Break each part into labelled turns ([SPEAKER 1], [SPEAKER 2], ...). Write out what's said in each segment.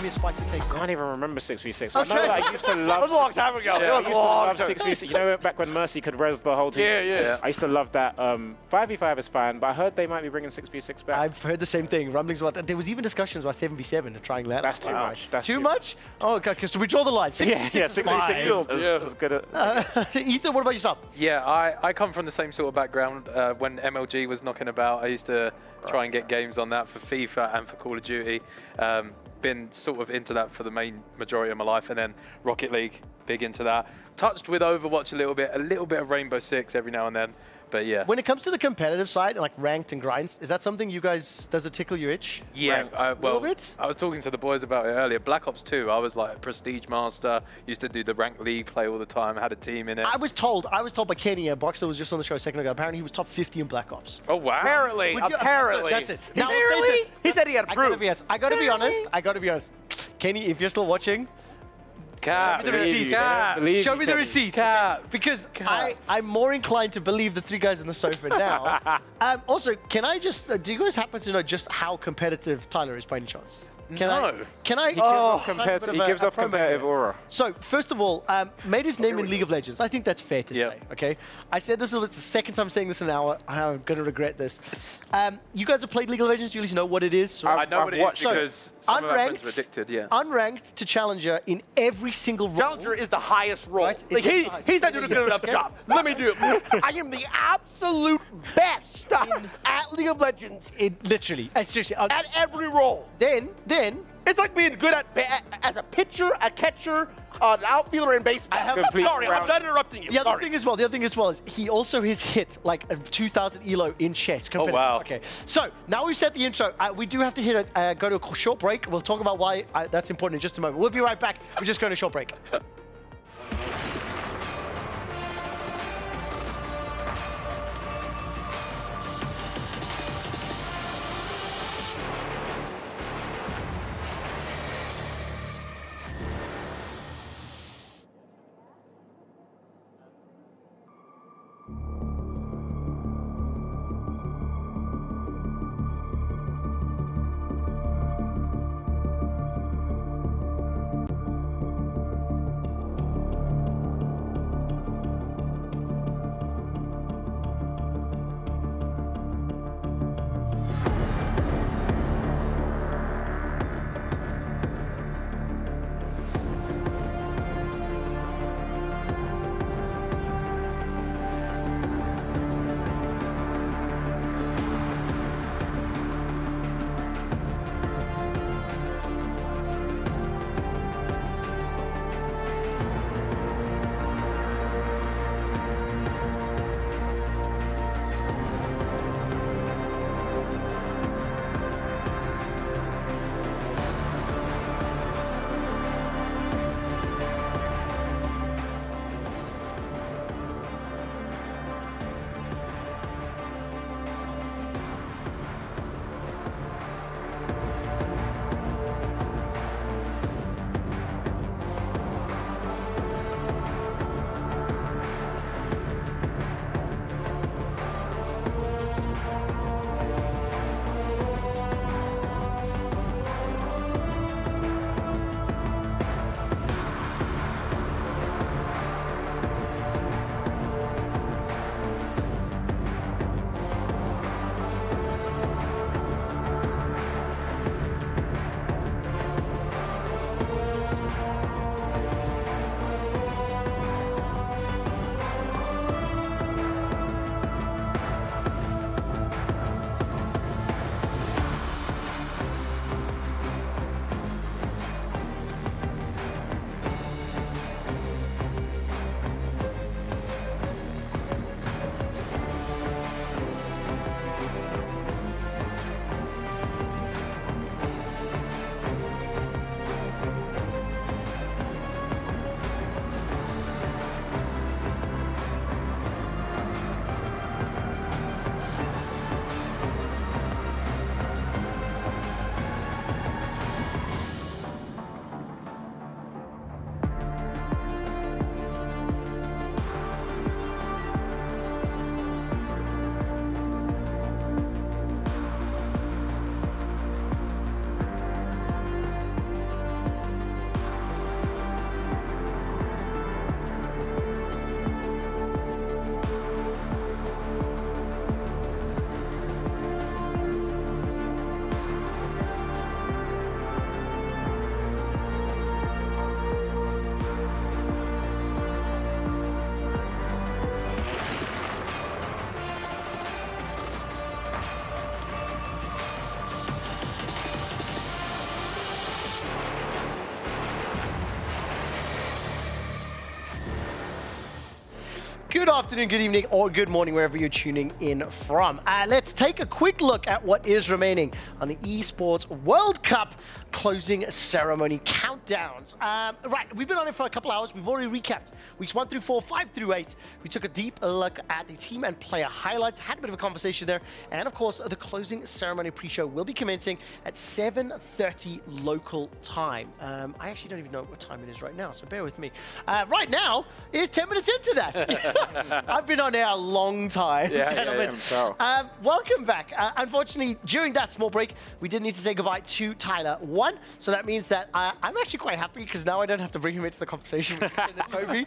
[SPEAKER 1] me a spike to take.
[SPEAKER 2] I can't even remember 6v6.
[SPEAKER 1] Okay.
[SPEAKER 2] I know that I used to love.
[SPEAKER 3] That was a long time ago.
[SPEAKER 2] Yeah, I
[SPEAKER 3] It was
[SPEAKER 2] used
[SPEAKER 3] a
[SPEAKER 2] to
[SPEAKER 3] long
[SPEAKER 2] love
[SPEAKER 3] time.
[SPEAKER 2] 6v6. You know, back when Mercy could res the whole team.
[SPEAKER 3] Yeah.
[SPEAKER 2] I used to love that. 5v5 is fine, but I heard they might be bringing 6v6 back.
[SPEAKER 1] I've heard the same thing. Rumblings about that. There was even discussions about 7v7 and trying that.
[SPEAKER 2] That's too much. That's
[SPEAKER 1] Too much? Oh, okay. So we draw the line. 6v6
[SPEAKER 2] Yeah,
[SPEAKER 1] is
[SPEAKER 2] 6v6
[SPEAKER 1] fine.
[SPEAKER 2] is good at.
[SPEAKER 1] Ethan, what about yourself?
[SPEAKER 4] Yeah, I come from the same sort of background. When MLG was knocking about, I used to try and get games on that for FIFA and for Call of Duty. Been sort of into that for the main majority of my life, and then Rocket League, big into that. Touched with Overwatch a little bit of Rainbow Six every now and then, but yeah.
[SPEAKER 1] When it comes to the competitive side, like ranked and grinds, is that something you guys, does it tickle your itch?
[SPEAKER 4] Yeah, well,
[SPEAKER 1] little bit?
[SPEAKER 4] I was talking to the boys about it earlier. Black Ops 2, I was like a Prestige Master, used to do the ranked league play all the time, had a team in it.
[SPEAKER 1] I was told by Kenny, Boxer was just on the show a second ago, apparently he was top 50 in Black Ops.
[SPEAKER 4] Oh, wow.
[SPEAKER 3] Apparently.
[SPEAKER 1] That's it. Now, I'll say
[SPEAKER 3] Apparently.
[SPEAKER 1] this.
[SPEAKER 3] He said he had
[SPEAKER 1] I gotta
[SPEAKER 3] proof.
[SPEAKER 1] be honest. I gotta be honest. Kenny, if you're still watching,
[SPEAKER 4] Cap,
[SPEAKER 1] show me the receipt.
[SPEAKER 4] Cap.
[SPEAKER 1] Show me the receipt.
[SPEAKER 4] Cap.
[SPEAKER 1] Because
[SPEAKER 4] Cap.
[SPEAKER 1] I'm more inclined to believe the three guys on the sofa now. Also, can I just, do you guys happen to know just how competitive Tyler is by any chance? Can I?
[SPEAKER 2] He gives off competitive aura.
[SPEAKER 1] So, first of all, made his name in League of Legends. I think that's fair to say, okay? I said this, it's the second time saying this in an hour. I'm going to regret this. You guys have played League of Legends? You at least know what it is?
[SPEAKER 4] I know what it is because some of my friends were addicted, yeah.
[SPEAKER 1] Unranked to Challenger in every single role.
[SPEAKER 3] Challenger is the highest role.
[SPEAKER 1] Right?
[SPEAKER 3] Like he's not doing a good enough job. Let me do it for you. I am the absolute best at League of Legends.
[SPEAKER 1] Literally. Seriously.
[SPEAKER 3] At every role.
[SPEAKER 1] Then...
[SPEAKER 3] It's like being good as a pitcher, a catcher, an outfielder in baseball. Sorry, I'm done interrupting you.
[SPEAKER 1] The other thing as well is he also has hit like a 2,000 elo in chess.
[SPEAKER 4] Oh, wow.
[SPEAKER 1] Okay, so now we've set the intro. We do have to go to a short break. We'll talk about why that's important in just a moment. We'll be right back. We're just going to a short break. Good afternoon, good evening, or good morning, wherever you're tuning in from. Let's take a quick look at what is remaining on the Esports World Cup closing ceremony countdowns. Right, we've been on it for a couple hours. We've already recapped weeks 1 through 4, 5 through 8. We took a deep look at the team and player highlights, had a bit of a conversation there, and of course, the closing ceremony pre-show will be commencing at 7:30 local time. I actually don't even know what time it is right now, so bear with me. Right now is 10 minutes into that. I've been on air a long time, gentlemen. Welcome back. Unfortunately, during that small break, we did need to say goodbye to Tyler 1, so that means that I'm actually quite happy because now I don't have to bring him into the conversation with Toby.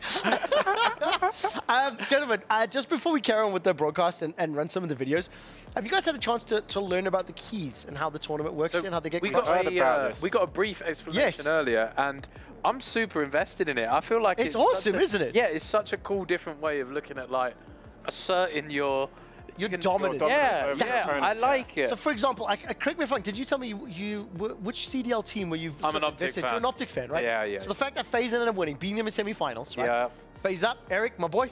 [SPEAKER 1] Gentlemen, just before we carry on with the broadcast and run some of the videos, have you guys had a chance to learn about the keys and how the tournament works and how they get
[SPEAKER 4] we got a brief explanation earlier, and I'm super invested in it. I feel like
[SPEAKER 1] it's awesome, isn't it?
[SPEAKER 4] Yeah, it's such a cool, different way of looking at like asserting your
[SPEAKER 1] dominant.
[SPEAKER 4] Yeah, I like it.
[SPEAKER 1] So, for example, correct me if I'm wrong, did you tell me which CDL team were you?
[SPEAKER 4] I'm an Optic fan.
[SPEAKER 1] You're an Optic fan, right?
[SPEAKER 4] Yeah, yeah.
[SPEAKER 1] So the fact that FaZe ended up winning, beating them in semi-finals, right?
[SPEAKER 4] Yeah.
[SPEAKER 1] FaZe up, Eric, my boy.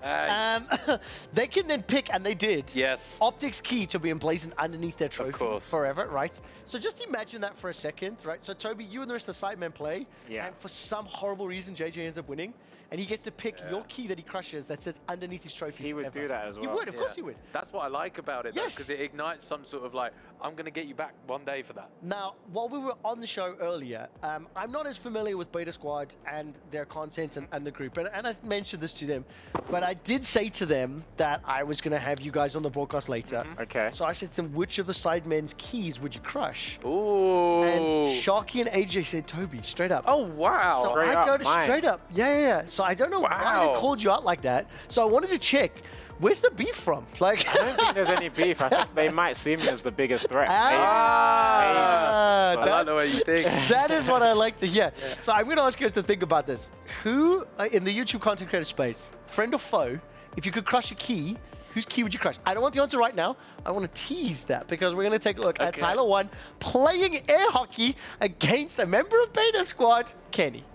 [SPEAKER 1] They can then pick, and they did.
[SPEAKER 4] Yes.
[SPEAKER 1] Optic's key to be emblazoned underneath their trophy forever, right? So just imagine that for a second, right? So Toby, you and the rest of the sidemen play, and for some horrible reason, JJ ends up winning. And he gets to pick your key that he crushes that sits underneath his trophy.
[SPEAKER 3] He would do that as well.
[SPEAKER 1] He would, of course he would.
[SPEAKER 4] That's what I like about it, because it ignites some sort of like, I'm going to get you back one day for that.
[SPEAKER 1] Now, while we were on the show earlier, I'm not as familiar with Beta Squad and their content and the group. And I mentioned this to them, but I did say to them that I was going to have you guys on the broadcast later.
[SPEAKER 3] Okay.
[SPEAKER 1] So I said to them, which of the sidemen's keys would you crush?
[SPEAKER 4] Ooh.
[SPEAKER 1] And Sharky and AJ said Toby, straight up.
[SPEAKER 4] Oh, wow.
[SPEAKER 1] So I don't straight up. Yeah. So I don't know why they called you out like that. So I wanted to check, where's the beef from? Like,
[SPEAKER 3] I don't think there's any beef. I think they might see me as the biggest threat.
[SPEAKER 4] I like the way you think.
[SPEAKER 1] That is what I like to hear. So I'm going to ask you guys to think about this. Who, in the YouTube content creator space, friend or foe, if you could crush a key, whose key would you crush? I don't want the answer right now. I want to tease that because we're going to take a look at Tyler 1 playing air hockey against a member of Beta Squad, Kenny.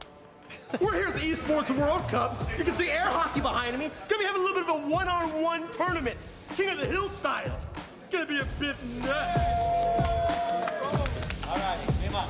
[SPEAKER 5] We're here at the Esports World Cup. You can see air hockey behind me. Gonna be having a little bit of a one-on-one tournament. King of the Hill style. It's gonna be a bit nuts. All right, game on.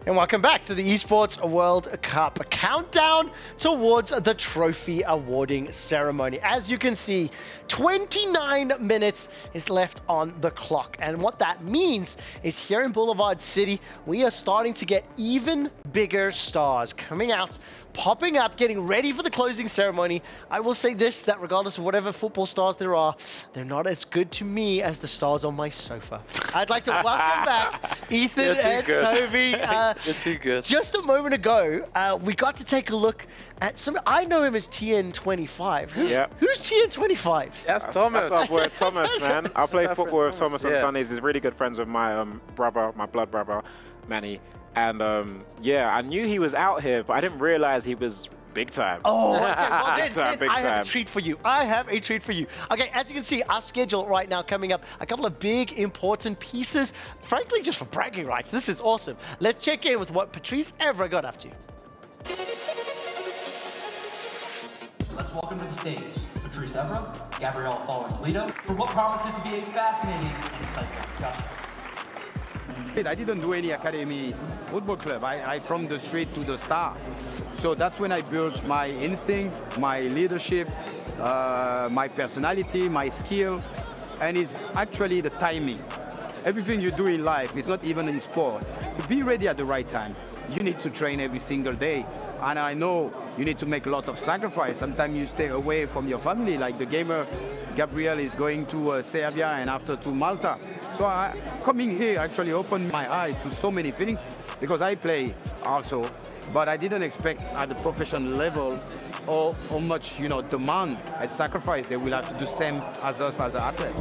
[SPEAKER 1] And welcome back to the Esports World Cup, a countdown towards the trophy awarding ceremony. As you can see, 29 minutes is left on the clock. And what that means is here in Boulevard City, we are starting to get even bigger stars coming out, popping up, getting ready for the closing ceremony. I will say this, that regardless of whatever football stars there are, they're not as good to me as the stars on my sofa. I'd like to welcome back Ethan and Toby.
[SPEAKER 4] You're too good.
[SPEAKER 1] Just a moment ago, we got to take a look at some. I know him as TN25. Who's TN25?
[SPEAKER 4] That's Thomas.
[SPEAKER 2] That's our boy Thomas, man. I play
[SPEAKER 4] That's
[SPEAKER 2] football with
[SPEAKER 4] Thomas,
[SPEAKER 2] Thomas on
[SPEAKER 4] yeah.
[SPEAKER 2] Sundays. He's really good friends with my brother, my blood brother, Manny. And yeah, I knew he was out here, but I didn't realize he was big time.
[SPEAKER 1] Oh, okay. Well,
[SPEAKER 2] Big time, big
[SPEAKER 1] I have
[SPEAKER 2] time.
[SPEAKER 1] a treat for you. I have a treat for you. Okay, as you can see, our schedule right now coming up, a couple of big, important pieces, frankly, just for bragging rights. This is awesome. Let's check in with what Patrice Evra got up to.
[SPEAKER 6] Let's welcome to the stage Patrice Evra, Gabriel Fallon-Toledo, for what promises to be a fascinating and insightful discussion.
[SPEAKER 7] I didn't do any academy football club. I from the street to the star. So that's when I built my instinct, my leadership, my personality, my skill, and it's actually the timing. Everything you do in life, it's not even in sport. Be ready at the right time. You need to train every single day. And I know you need to make a lot of sacrifice. Sometimes you stay away from your family, like the gamer Gabriel is going to Serbia and after to Malta. So coming here actually opened my eyes to so many things because I play also, but I didn't expect at the professional level how much demand and sacrifice they will have to do same as us as an athlete.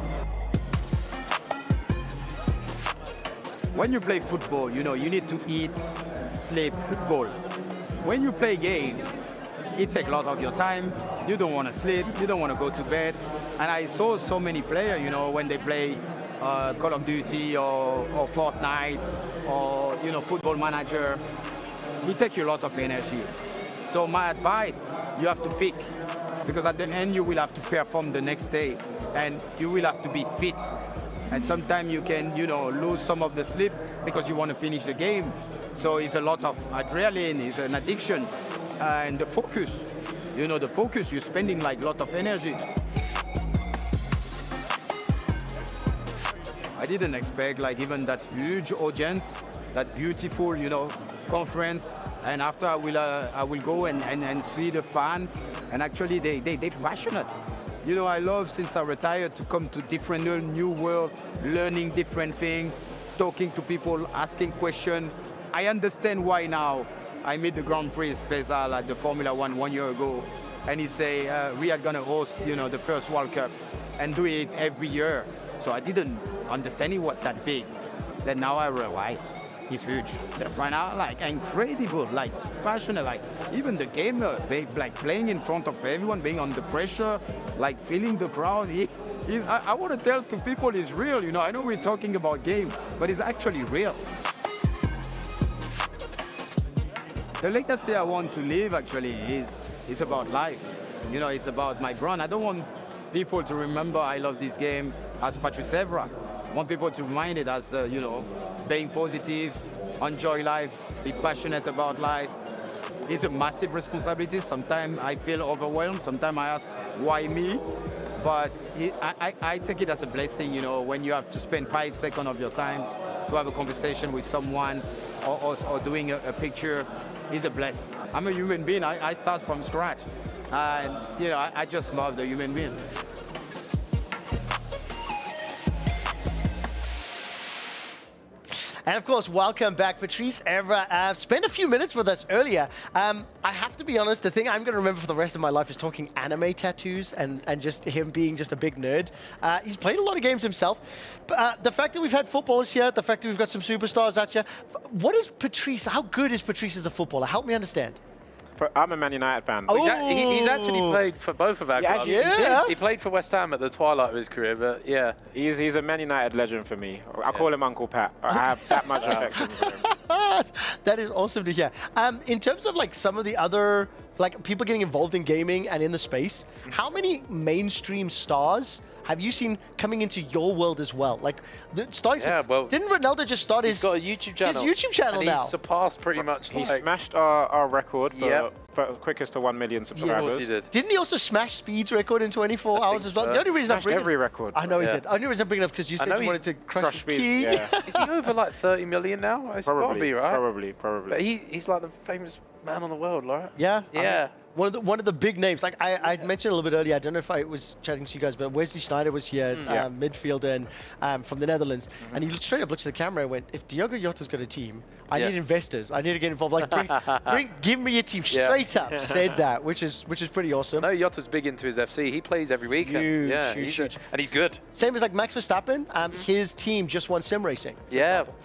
[SPEAKER 7] When you play football, you need to eat, sleep, football. When you play games, it takes a lot of your time. You don't want to sleep. You don't want to go to bed. And I saw so many players, when they play Call of Duty or Fortnite or, Football Manager, it takes you a lot of energy. So my advice, you have to pick. Because at the end, you will have to perform the next day. And you will have to be fit. And sometimes you can, lose some of the sleep because you want to finish the game. So it's a lot of adrenaline, it's an addiction. And the focus, the focus, you're spending like a lot of energy. I didn't expect like even that huge audience, that beautiful, conference. And after I will go and see the fan. And actually they're passionate. I love since I retired to come to different new world, learning different things, talking to people, asking questions. I understand why now. I met the Grand Prix Faisal at the Formula 1 year ago, and he say we are gonna host, the first World Cup and do it every year. So I didn't understand it was that big. Then now I realize it's huge. The fan are like incredible, like passionate, like even the gamer, they like playing in front of everyone, being under pressure, like feeling the crowd. I want to tell to people it's real. I know we're talking about game, but it's actually real. The legacy I want to leave actually is about life. It's about my brand. I don't want people to remember I love this game as Patrice Evra. I want people to remind it as, being positive, enjoy life, be passionate about life. It's a massive responsibility. Sometimes I feel overwhelmed. Sometimes I ask, why me? But I take it as a blessing, when you have to spend 5 seconds of your time to have a conversation with someone or doing a picture is a bless. I'm a human being. I start from scratch. And, I just love the human being.
[SPEAKER 1] And of course, welcome back, Patrice Evra. Spent a few minutes with us earlier. I have to be honest, the thing I'm going to remember for the rest of my life is talking anime tattoos and just him being just a big nerd. He's played a lot of games himself. But the fact that we've had footballers here, the fact that we've got some superstars out here, what is Patrice, how good is Patrice as a footballer? Help me understand.
[SPEAKER 2] I'm a Man United fan.
[SPEAKER 1] Oh.
[SPEAKER 4] He's actually played for both of our clubs.
[SPEAKER 1] Yeah.
[SPEAKER 4] He played for West Ham at the twilight of his career, but yeah.
[SPEAKER 2] He's a Man United legend for me. I call him Uncle Pat. I have that much affection for him.
[SPEAKER 1] That is awesome to hear. In terms of like some of the other people getting involved in gaming and in the space, how many mainstream stars have you seen coming into your world as well? Like, starting.
[SPEAKER 4] Yeah, well,
[SPEAKER 1] didn't Ronaldo just start
[SPEAKER 4] he's got a YouTube channel.
[SPEAKER 1] His YouTube channel
[SPEAKER 4] and
[SPEAKER 1] now.
[SPEAKER 4] He's surpassed pretty much.
[SPEAKER 2] He
[SPEAKER 4] like,
[SPEAKER 2] smashed our record for quickest to 1 million subscribers.
[SPEAKER 4] of course he did.
[SPEAKER 1] Didn't he also smash Speed's record in 24 hours as well?
[SPEAKER 4] so.
[SPEAKER 1] The only reason I'm
[SPEAKER 2] Smashed
[SPEAKER 1] bringing
[SPEAKER 2] every record.
[SPEAKER 1] I know he
[SPEAKER 4] Yeah.
[SPEAKER 1] did. The only reason I'm bringing it up because you said
[SPEAKER 4] know
[SPEAKER 1] you
[SPEAKER 4] he's
[SPEAKER 1] wanted to crush
[SPEAKER 2] Speed,
[SPEAKER 1] Key.
[SPEAKER 2] yeah.
[SPEAKER 4] Is he over like 30 million now? It's got to be, right?
[SPEAKER 2] Probably.
[SPEAKER 4] But he's like the famous man on the world, right?
[SPEAKER 1] Yeah.
[SPEAKER 4] Yeah.
[SPEAKER 1] One of the big names, like I mentioned a little bit earlier, I don't know if I was chatting to you guys, but Wesley Sneijder was here, midfielder and from the Netherlands, and he straight up looked to the camera and went, if Diogo Jota's got a team, I need investors. I need to get involved. Like, give me a team. Straight up said that, which is pretty awesome.
[SPEAKER 4] No, Jota's big into his FC. He plays every weekend.
[SPEAKER 1] Huge.
[SPEAKER 4] And he's good.
[SPEAKER 1] Same as like Max Verstappen, his team just won sim racing. for
[SPEAKER 4] Yeah.
[SPEAKER 1] example.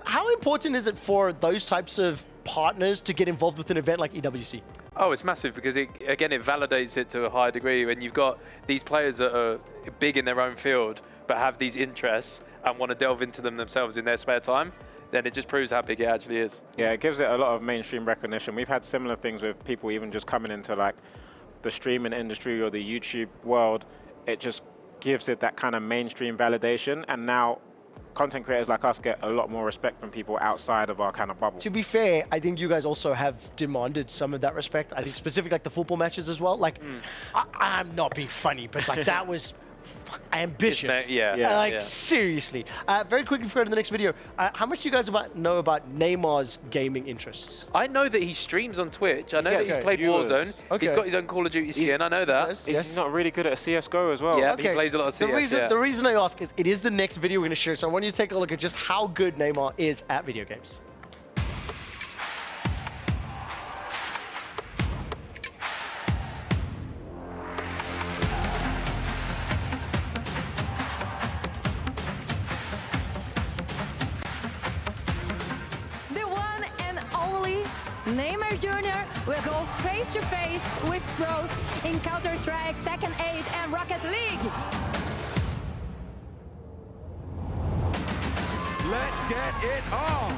[SPEAKER 1] How important is it for those types of partners to get involved with an event like EWC?
[SPEAKER 4] Oh, it's massive because it validates it to a high degree. When you've got these players that are big in their own field but have these interests and want to delve into them themselves in their spare time, then it just proves how big it actually is.
[SPEAKER 2] Yeah, it gives it a lot of mainstream recognition. We've had similar things with people even just coming into like the streaming industry or the YouTube world. It just gives it that kind of mainstream validation, and now content creators like us get a lot more respect from people outside of our kind of bubble.
[SPEAKER 1] To be fair, I think you guys also have demanded some of that respect. I think specifically like the football matches as well. Like, I'm not being funny, but like that was ambitious. Seriously. Very quickly before we go to the next video, how much do you guys know about Neymar's gaming interests?
[SPEAKER 4] I know that he streams on Twitch. I know that he's played
[SPEAKER 2] viewers.
[SPEAKER 4] Warzone. He's got his own Call of Duty skin. I know that.
[SPEAKER 2] He's not really good at CSGO as well.
[SPEAKER 4] Yeah, he plays a lot of CS.
[SPEAKER 1] The reason I ask is it is the next video we're going to share, so I want you to take a look at just how good Neymar is at video games.
[SPEAKER 8] The one and only Neymar Jr. will go face-to-face with pros in Counter-Strike, Tekken 8 and Rocket League.
[SPEAKER 9] Let's get it on.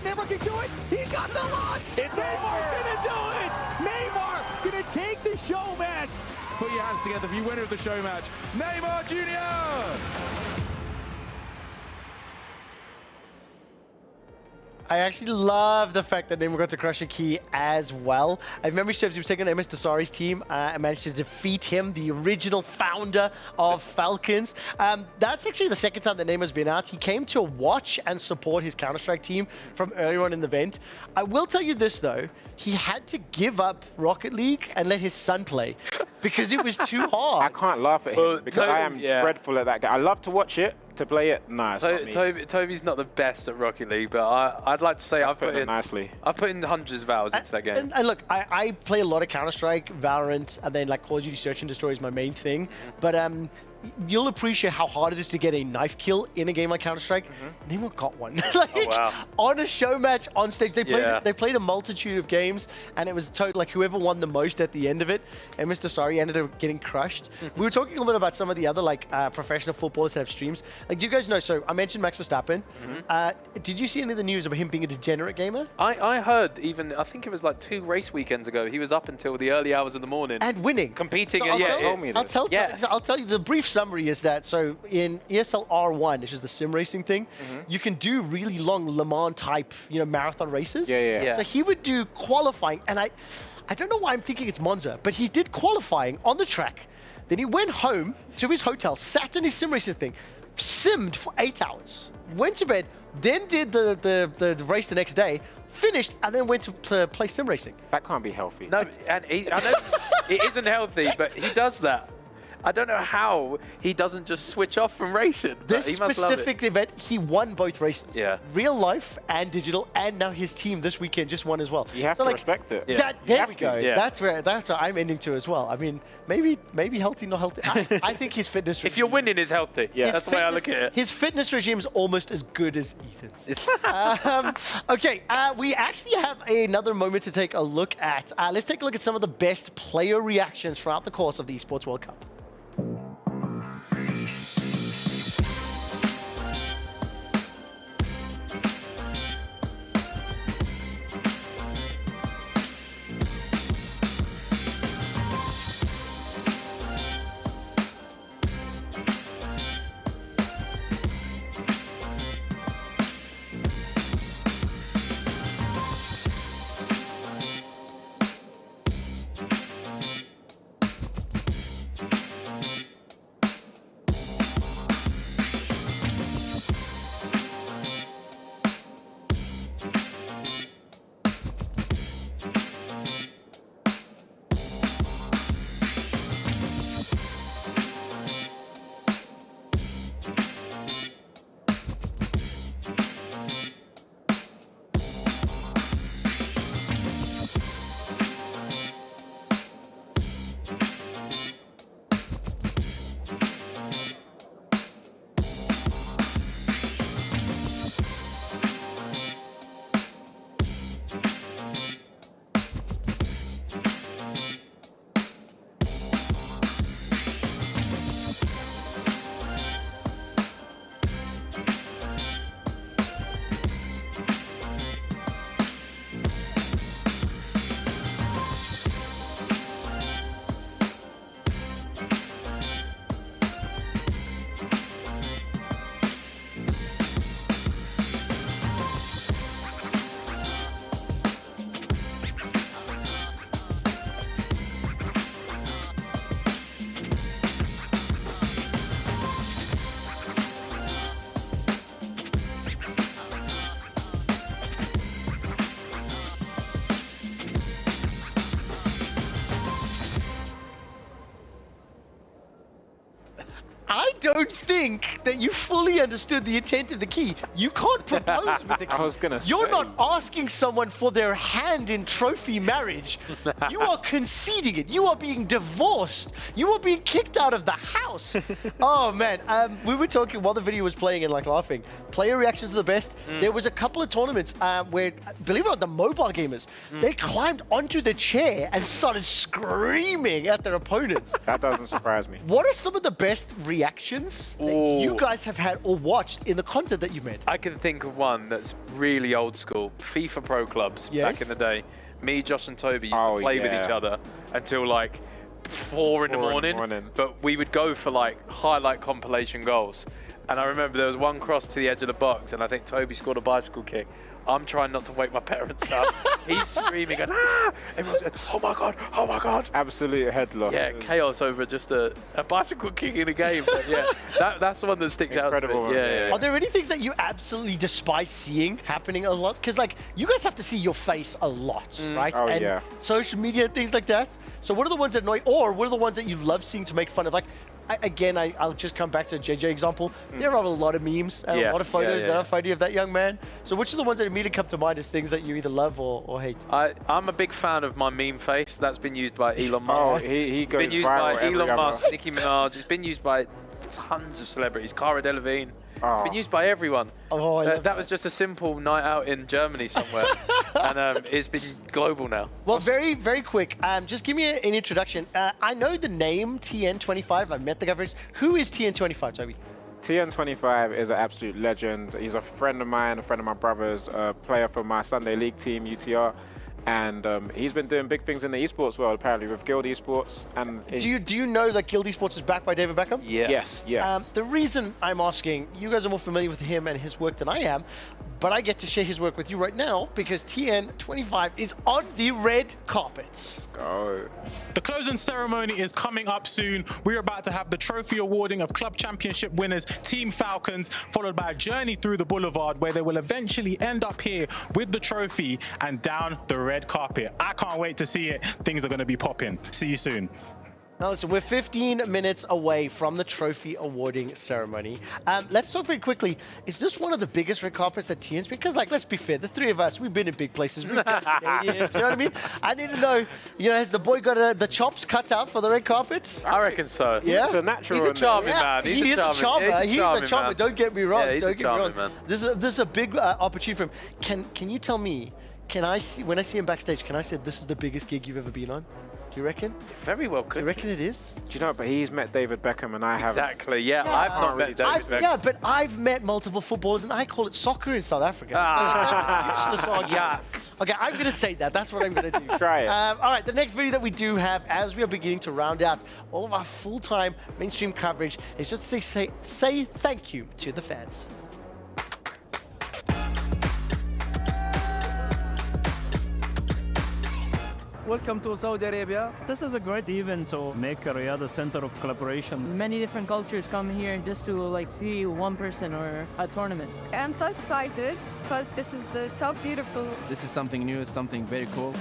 [SPEAKER 5] Neymar can do it. He got the launch. It's Neymar's gonna do it. Neymar gonna take the show match.
[SPEAKER 9] Put your hands together for your winner of the show match, Neymar Jr.
[SPEAKER 1] I actually love the fact that Neymar got to crush a key as well. If memory serves, he was taking on MS Dasari's team and managed to defeat him, the original founder of Falcons. That's actually the second time that Neymar's been out. He came to watch and support his Counter-Strike team from earlier on in the event. I will tell you this though, he had to give up Rocket League and let his son play because it was too hard.
[SPEAKER 2] I can't laugh at him because I am dreadful at that game. I love to watch it. To play it, nah, it's not me.
[SPEAKER 4] Toby's not the best at Rocket League, but I'd like to say I've put in hundreds of hours into that game.
[SPEAKER 1] And look, I play a lot of Counter-Strike, Valorant, and then like Call of Duty Search and Destroy is my main thing. But you'll appreciate how hard it is to get a knife kill in a game like Counter-Strike. Neymar got one. On a show match on stage. They played a multitude of games, and it was total like whoever won the most at the end of it. And Mr. Sari ended up getting crushed. We were talking a little bit about some of the other like professional footballers that have streams. Like, do you guys know? So I mentioned Max Verstappen. Did you see any of the news about him being a degenerate gamer?
[SPEAKER 4] I heard even, I think it was like 2 race weekends ago, he was up until the early hours of the morning.
[SPEAKER 1] And winning.
[SPEAKER 4] Competing.
[SPEAKER 1] So I'll tell you the brief summary is that, so in ESL R1, which is the sim racing thing, you can do really long Le Mans type, marathon races. So he would do qualifying, and I don't know why I'm thinking it's Monza, but he did qualifying on the track. Then he went home to his hotel, sat in his sim racing thing, simmed for 8 hours, went to bed, then did the race the next day, finished, and then went to play sim racing.
[SPEAKER 2] That can't be healthy.
[SPEAKER 4] No, and I know it isn't healthy, but he does that. I don't know how he doesn't just switch off from racing.
[SPEAKER 1] This
[SPEAKER 4] he must love
[SPEAKER 1] specific
[SPEAKER 4] it.
[SPEAKER 1] event, he won both races.
[SPEAKER 4] Yeah.
[SPEAKER 1] Real life and digital, and now his team this weekend just won as well.
[SPEAKER 2] You have
[SPEAKER 1] So,
[SPEAKER 2] to
[SPEAKER 1] like,
[SPEAKER 2] respect it.
[SPEAKER 4] Yeah.
[SPEAKER 1] There we go.
[SPEAKER 4] Yeah.
[SPEAKER 1] That's where I'm ending to as well. I mean, maybe healthy, not healthy. I think his fitness.
[SPEAKER 4] If you're winning, is healthy.
[SPEAKER 2] Yeah.
[SPEAKER 4] That's the way I look at it.
[SPEAKER 1] His fitness regime is almost as good as Ethan's. Okay, we actually have another moment to take a look at. Let's take a look at some of the best player reactions throughout the course of the Esports World Cup. I don't think that you fully understood the intent of the key. You can't propose with the key.
[SPEAKER 2] I was gonna
[SPEAKER 1] You're
[SPEAKER 2] say.
[SPEAKER 1] not asking someone for their hand in trophy marriage. You are conceding it. You are being divorced. You are being kicked out of the house. Oh man, we were talking while the video was playing and like laughing. Player reactions are the best. There was a couple of tournaments where, believe it or not, the mobile gamers, they climbed onto the chair and started screaming at their opponents.
[SPEAKER 2] That doesn't surprise me.
[SPEAKER 1] What are some of the best reactions that you guys have had or watched in the content that you've made?
[SPEAKER 4] I can think of one that's really old school. FIFA Pro Clubs back in the day. Me, Josh and Toby used to play with each other until like 4 in the morning. But we would go for like highlight compilation goals. And I remember there was one cross to the edge of the box and I think Toby scored a bicycle kick. I'm trying not to wake my parents up. He's screaming and everyone's going, oh my God, oh my God.
[SPEAKER 2] Absolute head loss.
[SPEAKER 4] Yeah, chaos over just a bicycle kick in a game. But yeah, that's the one that sticks out to me. Yeah.
[SPEAKER 1] Are there any things that you absolutely despise seeing happening a lot? Because like you guys have to see your face a lot, right?
[SPEAKER 2] Oh,
[SPEAKER 1] and
[SPEAKER 2] yeah.
[SPEAKER 1] social media and things like that. So what are the ones that annoy, or what are the ones that you love seeing to make fun of? Like, I'll just come back to the JJ example. There are a lot of memes and a lot of photos that are funny of that young man. So which are the ones that immediately come to mind as things that you either love or hate?
[SPEAKER 4] I'm a big fan of my meme face. That's been used by Elon Musk.
[SPEAKER 2] Oh, he goes
[SPEAKER 4] been used
[SPEAKER 2] viral
[SPEAKER 4] by Elon Musk, Nicki Minaj. It's been used by tons of celebrities. Cara Delevingne. It's been used by everyone.
[SPEAKER 1] Oh,
[SPEAKER 4] that was just a simple night out in Germany somewhere. And it's been global now.
[SPEAKER 1] Well, very, very quick. Just give me an introduction. I know the name TN25. I've met the guy. Who is TN25, Toby?
[SPEAKER 2] TN25 is an absolute legend. He's a friend of mine, a friend of my brother's, a player for my Sunday League team, UTR. And he's been doing big things in the esports world, apparently, with Guild Esports. And
[SPEAKER 1] Do you know that Guild Esports is backed by David Beckham?
[SPEAKER 2] Yes.
[SPEAKER 1] The reason I'm asking, you guys are more familiar with him and his work than I am, but I get to share his work with you right now because TN25 is on the red carpet.
[SPEAKER 2] Go.
[SPEAKER 10] The closing ceremony is coming up soon. We're about to have the trophy awarding of Club Championship winners Team Falcons, followed by a journey through the boulevard where they will eventually end up here with the trophy and down the red carpet. I can't wait to see it. Things are going to be popping. See you soon.
[SPEAKER 1] Now listen, we're 15 minutes away from the trophy awarding ceremony. Let's talk very quickly. Is this one of the biggest red carpets that TN's? Because, like, let's be fair, the three of us, we've been in big places. We've got stadiums, you know what I mean? I need to know, has the boy got the chops cut out for the red carpet?
[SPEAKER 4] I reckon so.
[SPEAKER 1] Yeah?
[SPEAKER 2] It's a natural.
[SPEAKER 4] He's a charming man.
[SPEAKER 1] He is a charmer. He's a charmer.
[SPEAKER 4] Man.
[SPEAKER 1] Don't get me wrong.
[SPEAKER 4] Yeah, he's
[SPEAKER 1] Don't
[SPEAKER 4] a
[SPEAKER 1] get me
[SPEAKER 4] charming
[SPEAKER 1] wrong.
[SPEAKER 4] man.
[SPEAKER 1] This is a big opportunity for him. Can you tell me, when I see him backstage, can I say this is the biggest gig you've ever been on? Do you reckon?
[SPEAKER 4] Very well
[SPEAKER 1] Do
[SPEAKER 4] could.
[SPEAKER 1] you reckon it is?
[SPEAKER 2] Do you know, but he's met David Beckham and I haven't.
[SPEAKER 4] Exactly, yeah. I've not met David Beckham.
[SPEAKER 1] Yeah, but I've met multiple footballers, and I call it soccer in South Africa. Useless argument.
[SPEAKER 4] Yeah.
[SPEAKER 1] Okay, I'm going to say that. That's what I'm going to do.
[SPEAKER 2] Try it.
[SPEAKER 1] All right, the next video that we do have, as we are beginning to round out all of our full-time mainstream coverage, is just to say thank you to the fans.
[SPEAKER 11] Welcome to Saudi Arabia. This is a great event to make Riyadh a center of collaboration.
[SPEAKER 12] Many different cultures come here just to see one person or a tournament.
[SPEAKER 8] I'm so excited because this is so beautiful.
[SPEAKER 13] This is something new, something very cool.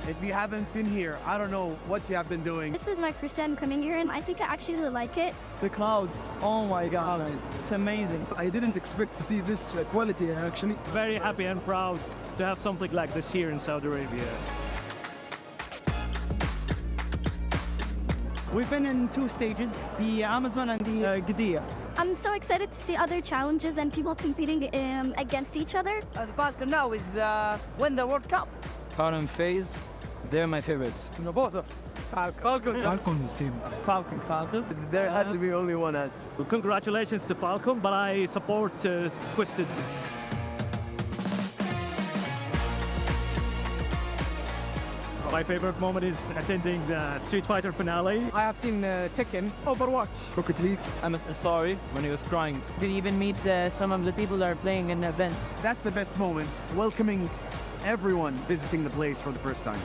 [SPEAKER 14] If you haven't been here, I don't know what you have been doing.
[SPEAKER 15] This is my first time coming here, and I think I actually really like it.
[SPEAKER 11] The clouds, oh my god, it's amazing.
[SPEAKER 14] I didn't expect to see this quality, actually.
[SPEAKER 11] Very happy and proud to have something like this here in Saudi Arabia. We've been in two stages, the Amazon and the Qiddiya.
[SPEAKER 15] I'm so excited to see other challenges and people competing against each other.
[SPEAKER 12] The part now is win the World Cup.
[SPEAKER 13] Current phase, they're my favorites.
[SPEAKER 11] No, both of
[SPEAKER 14] Falcon team.
[SPEAKER 11] Falcons.
[SPEAKER 14] There had to be only one answer.
[SPEAKER 11] Well, congratulations to Falcon, but I support Twisted. My favorite moment is attending the Street Fighter finale.
[SPEAKER 12] I have seen Tekken.
[SPEAKER 11] Overwatch.
[SPEAKER 14] Rocket League.
[SPEAKER 13] I'm sorry when he was crying.
[SPEAKER 12] You can even meet some of the people that are playing in events.
[SPEAKER 14] That's the best moment, welcoming everyone visiting the place for the first time.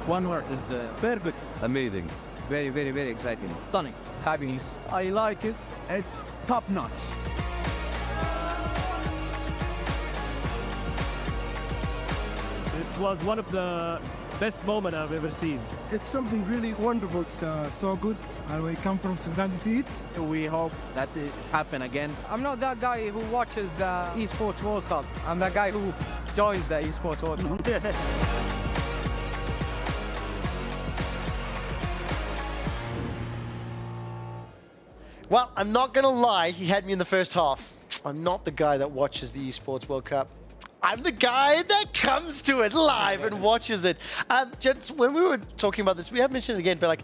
[SPEAKER 13] One word is
[SPEAKER 11] Perfect.
[SPEAKER 13] amazing. Very, very, very exciting. Stunning. Happiness.
[SPEAKER 11] I like it.
[SPEAKER 14] It's top notch.
[SPEAKER 11] It was one of the best moments I've ever seen.
[SPEAKER 14] It's something really wonderful. It's so good. And we come from Sudan to see it.
[SPEAKER 13] We hope that it happen again.
[SPEAKER 12] I'm not that guy who watches the Esports World Cup. I'm that guy who joins the Esports World Cup.
[SPEAKER 1] Well, I'm not going to lie. He had me in the first half. I'm not the guy that watches the Esports World Cup. I'm the guy that comes to it live and watches it. Just when we were talking about this, we have mentioned it again, but like,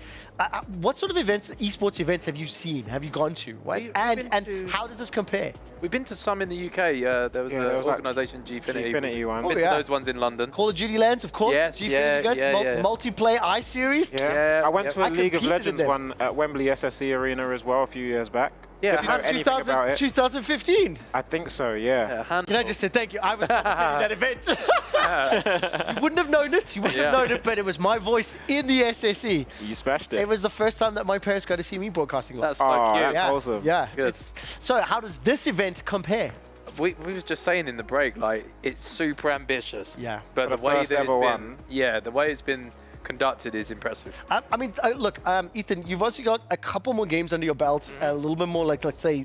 [SPEAKER 1] what sort of events, esports events, have you seen? Have you gone to? Right? And how does this compare?
[SPEAKER 4] We've been to some in the UK. There was an organisation, Gfinity.
[SPEAKER 2] Gfinity one.
[SPEAKER 4] Been to those ones in London.
[SPEAKER 1] Call of Duty Lands, of course.
[SPEAKER 4] Yes,
[SPEAKER 1] Gfinity, you guys. Multiplayer I-Series.
[SPEAKER 2] Yeah. I went to a
[SPEAKER 1] I
[SPEAKER 2] League of
[SPEAKER 1] competed in
[SPEAKER 2] Legends
[SPEAKER 1] them.
[SPEAKER 2] one at Wembley SSE Arena as well a few years back.
[SPEAKER 4] Yeah,
[SPEAKER 2] Do you know anything about it?
[SPEAKER 1] 2015.
[SPEAKER 2] I think so, yeah.
[SPEAKER 1] Can I just say thank you? I was not at that event. You wouldn't have known it. You wouldn't have known it, but it was my voice in the SSE.
[SPEAKER 2] You smashed it.
[SPEAKER 1] It was the first time that my parents got to see me broadcasting live.
[SPEAKER 4] That's so cute.
[SPEAKER 1] Yeah,
[SPEAKER 2] awesome.
[SPEAKER 1] Yeah.
[SPEAKER 4] Good.
[SPEAKER 1] So how does this event compare?
[SPEAKER 4] We was just saying in the break, like, it's super ambitious.
[SPEAKER 1] Yeah.
[SPEAKER 4] But
[SPEAKER 2] For
[SPEAKER 4] the
[SPEAKER 2] the
[SPEAKER 4] way
[SPEAKER 2] first
[SPEAKER 4] that it's
[SPEAKER 2] ever
[SPEAKER 4] been,
[SPEAKER 2] one.
[SPEAKER 4] the way it's been conducted is impressive.
[SPEAKER 1] I mean, look, Ethan, you've also got a couple more games under your belt, a little bit more like, let's say,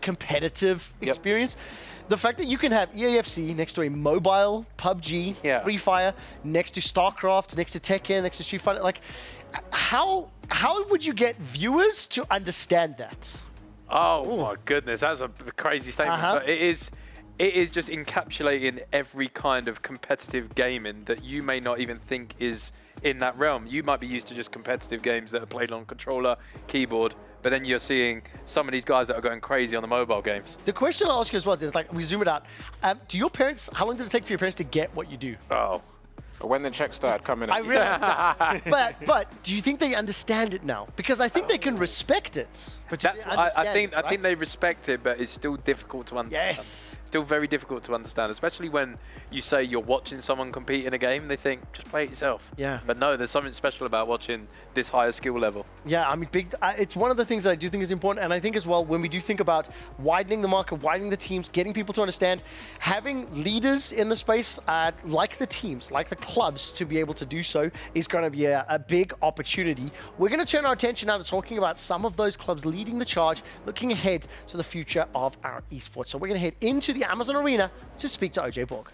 [SPEAKER 1] competitive experience. The fact that you can have EAFC next to a mobile PUBG, Free Fire, next to StarCraft, next to Tekken, next to Street Fighter, like, how would you get viewers to understand that?
[SPEAKER 4] Oh my goodness, that's a crazy statement. But it is just encapsulating every kind of competitive gaming that you may not even think is in that realm. You might be used to just competitive games that are played on controller, keyboard, But then you're seeing some of these guys that are going crazy on the mobile games.
[SPEAKER 1] The question I'll ask you as well is, like, we zoom it out. Do your parents, how long did it take for your parents to get what you do?
[SPEAKER 4] Oh.
[SPEAKER 2] When the checks started coming in.
[SPEAKER 1] I realize that. But do you think they understand it now? Because I think they can respect it. But
[SPEAKER 4] I think they respect it, but it's still difficult to understand.
[SPEAKER 1] Yes.
[SPEAKER 4] Still very difficult to understand, especially when you say you're watching someone compete in a game. They think, just play it yourself.
[SPEAKER 1] Yeah.
[SPEAKER 4] But no, there's something special about watching this higher skill level.
[SPEAKER 1] Yeah, I mean, it's one of the things that I do think is important. And I think as well, when we do think about widening the market, widening the teams, getting people to understand, having leaders in the space, like the teams, like the clubs, to be able to do so is going to be a big opportunity. We're going to turn our attention now to talking about some of those clubs leading the charge, looking ahead to the future of our esports. So we're going to head into the Amazon Arena to speak to OJ Borg.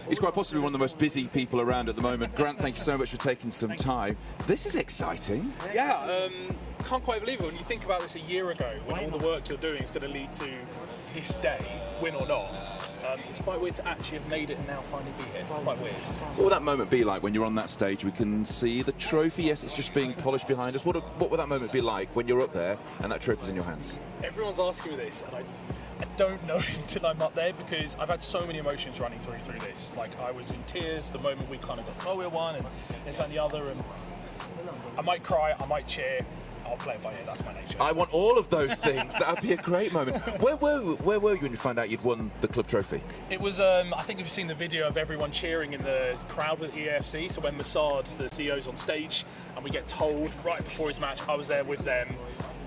[SPEAKER 9] He's quite possibly one of the most busy people around at the moment. Grant, thank you so much for taking some time. This is exciting.
[SPEAKER 16] Yeah, can't quite believe it when you think about this a year ago, when all the work you're doing is going to lead to this day, win or not. It's quite weird to actually have made it and now finally be here. Quite weird.
[SPEAKER 9] What would that moment be like when you're on that stage? We can see the trophy. Yes, it's just being polished behind us. What would that moment be like when you're up there and that trophy's in your hands?
[SPEAKER 16] Everyone's asking me this, and I don't know until I'm up there, because I've had so many emotions running through this. Like, I was in tears the moment we kind of got Chloe one and this and the other, and I might cry, I might cheer. I'll play it by ear, that's my nature.
[SPEAKER 9] I want all of those things. That would be a great moment. Where were you when you found out you'd won the club trophy?
[SPEAKER 16] It was, I think you've seen the video of everyone cheering in the crowd with EFC. So when Massad, the CEO's on stage, and we get told right before his match, I was there with them.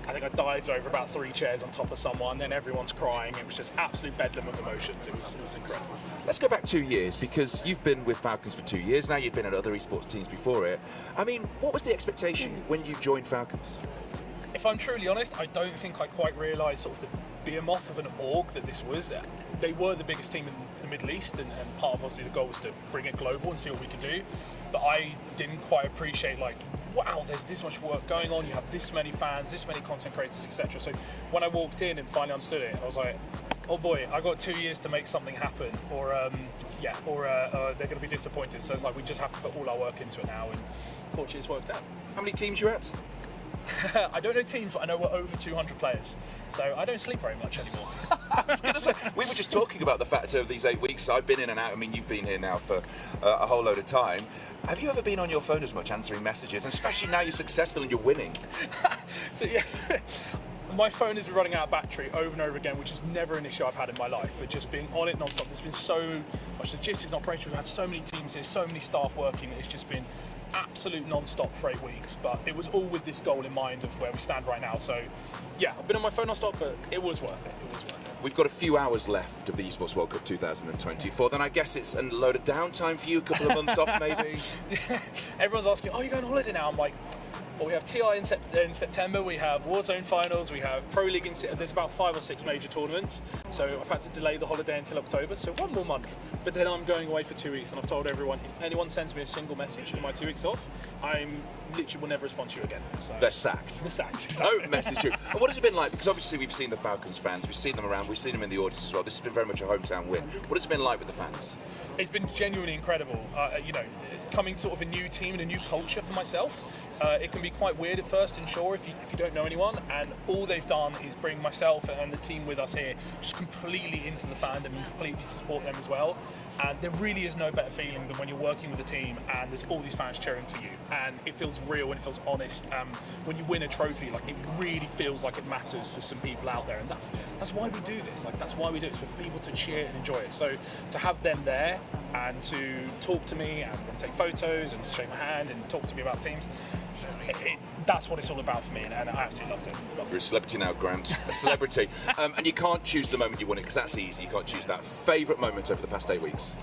[SPEAKER 16] I think I dived over about 3 chairs on top of someone, then everyone's crying. It was just absolute bedlam of emotions. It was incredible.
[SPEAKER 9] Let's go back 2 years, because you've been with Falcons for 2 years now. You've been at other esports teams before it. I mean, what was the expectation when you joined Falcons?
[SPEAKER 16] If I'm truly honest, I don't think I quite realised sort of the behemoth of an org that this was. They were the biggest team in the Middle East, and part of obviously the goal was to bring it global and see what we could do. But I didn't quite appreciate, like, wow, there's this much work going on, you have this many fans, this many content creators, etc. So when I walked in and finally understood it, I was like, oh boy, I got 2 years to make something happen, or they're going to be disappointed. So it's like, we just have to put all our work into it now, and fortunately it's worked out.
[SPEAKER 9] How many teams you at?
[SPEAKER 16] I don't know teams, but I know we're over 200 players, so I don't sleep very much anymore.
[SPEAKER 9] I was going to say, we were just talking about the fact of these 8 weeks. I've been in and out. I mean, you've been here now for a whole load of time. Have you ever been on your phone as much answering messages, and especially now you're successful and you're winning?
[SPEAKER 16] So yeah, my phone has been running out of battery over and over again, which is never an issue I've had in my life, but just being on it non-stop. There's been so much logistics and operation. We've had so many teams here, so many staff working. It's just been absolute non-stop for 8 weeks, but it was all with this goal in mind of where we stand right now. So yeah, I've been on my phone non-stop, but it was worth it. It was worth it.
[SPEAKER 9] We've got a few hours left of the Esports World Cup 2024. Then I guess it's a load of downtime for you, a couple of months off maybe.
[SPEAKER 16] Everyone's asking, oh, you're going on holiday now? I'm like, well, we have TI in September, we have Warzone finals, we have Pro League, there's about 5 or 6 major tournaments, so I've had to delay the holiday until October, so 1 more month. But then I'm going away for 2 weeks, and I've told everyone, if anyone sends me a single message in my 2 weeks off, I'm literally will never respond to you again. So.
[SPEAKER 9] They're sacked.
[SPEAKER 16] They're sacked, exactly.
[SPEAKER 9] Don't message you. And what has it been like? Because obviously we've seen the Falcons fans, we've seen them around, we've seen them in the audience as well. This has been very much a hometown win. What has it been like with the fans?
[SPEAKER 16] It's been genuinely incredible. You know, coming sort of a new team and a new culture for myself. It can be quite weird at first, and sure, if you don't know anyone, and all they've done is bring myself and the team with us here just completely into the fandom and completely support them as well. And there really is no better feeling than when you're working with a team and there's all these fans cheering for you, and it feels real and it feels honest. When you win a trophy, like, it really feels like it matters for some people out there, and that's why we do this. Like, that's why we do it, it's for people to cheer and enjoy it. So to have them there and to talk to me and take photos and shake my hand and talk to me about teams, that's what it's all about for me, and I absolutely loved it.
[SPEAKER 9] You're a celebrity now, Grant. A celebrity. And you can't choose the moment you won it, because that's easy. You can't choose that. Favourite moment over the past 8 weeks?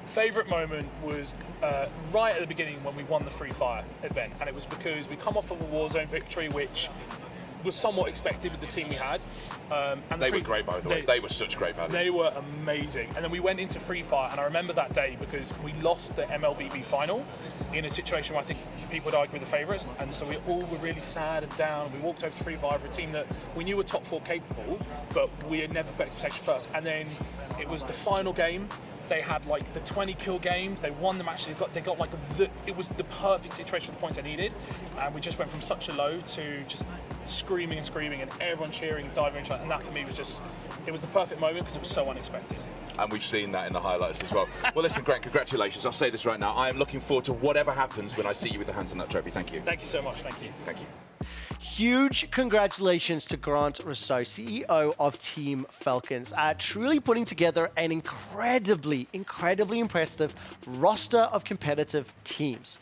[SPEAKER 16] Favourite moment was right at the beginning when we won the Free Fire event, and it was because we come off of a Warzone victory, which was somewhat expected with the team we had. And
[SPEAKER 9] they were great, by the way. They were such great value.
[SPEAKER 16] They were amazing. And then we went into Free Fire, and I remember that day because we lost the MLBB final in a situation where I think people would argue with the favourites, and so we all were really sad and down. We walked over to Free Fire for a team that we knew were top 4 capable, but we had never put expectation first. And then it was the final game, They had like the 20 kill game. They won the match. They got like it was the perfect situation for the points they needed. And we just went from such a low to just screaming and screaming and everyone cheering, diving each other. And that for me was just, it was the perfect moment because it was so unexpected.
[SPEAKER 9] And we've seen that in the highlights as well. Well, listen, Grant, congratulations. I'll say this right now. I am looking forward to whatever happens when I see you with the hands on that trophy. Thank you.
[SPEAKER 16] Thank you so much. Thank you.
[SPEAKER 9] Thank you.
[SPEAKER 1] Huge congratulations to Grant Rousseau, CEO of Team Falcons, truly putting together an incredibly impressive roster of competitive teams.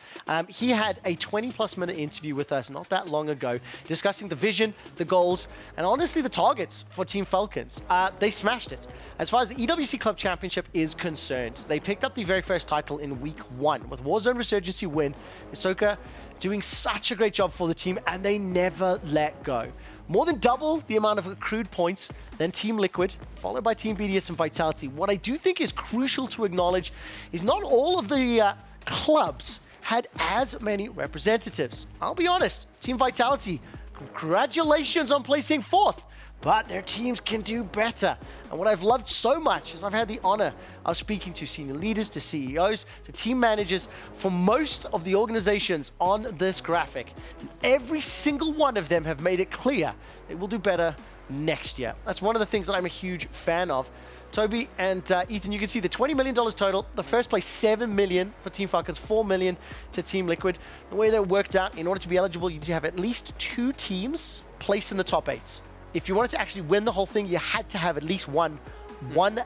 [SPEAKER 1] He had a 20-plus minute interview with us not that long ago, discussing the vision, the goals, and honestly the targets for Team Falcons. They smashed it. As far as the EWC Club Championship is concerned, they picked up the very first title in week 1 with Warzone Resurgency win. Hisoka doing such a great job for the team, and they never let go. More than double the amount of accrued points than Team Liquid, followed by Team BDS and Vitality. What I do think is crucial to acknowledge is not all of the clubs had as many representatives. I'll be honest, Team Vitality, congratulations on placing 4th. But their teams can do better. And what I've loved so much is I've had the honor of speaking to senior leaders, to CEOs, to team managers for most of the organizations on this graphic. And every single one of them have made it clear they will do better next year. That's one of the things that I'm a huge fan of. Toby and Ethan, you can see the $20 million total. The first place, $7 million for Team Falcons, $4 million to Team Liquid. The way that worked out, in order to be eligible, you need to have at least 2 teams placed in the top 8. If you wanted to actually win the whole thing, you had to have at least won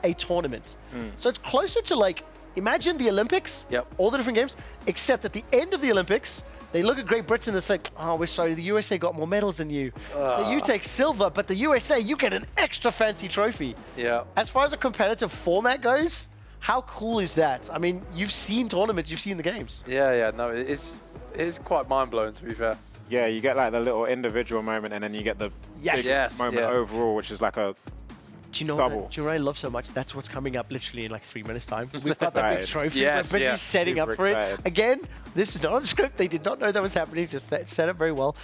[SPEAKER 1] a tournament. So it's closer to like, imagine the Olympics, all the different games, except at the end of the Olympics, they look at Great Britain and say, oh, we're sorry, the USA got more medals than you. So you take silver, but the USA, you get an extra fancy trophy.
[SPEAKER 4] Yeah.
[SPEAKER 1] As far as a competitive format goes, how cool is that? I mean, you've seen tournaments, you've seen the games.
[SPEAKER 4] Yeah, no, it's quite mind-blowing, to be fair.
[SPEAKER 2] Yeah, you get like the little individual moment, and then you get the big moment overall, which is like a
[SPEAKER 1] do you know
[SPEAKER 2] double.
[SPEAKER 1] What I love so much? That's what's coming up literally in like 3 minutes time. We've got that big trophy. We're busy setting up for it. Again, this is not on the script. They did not know that was happening. Just set up very well.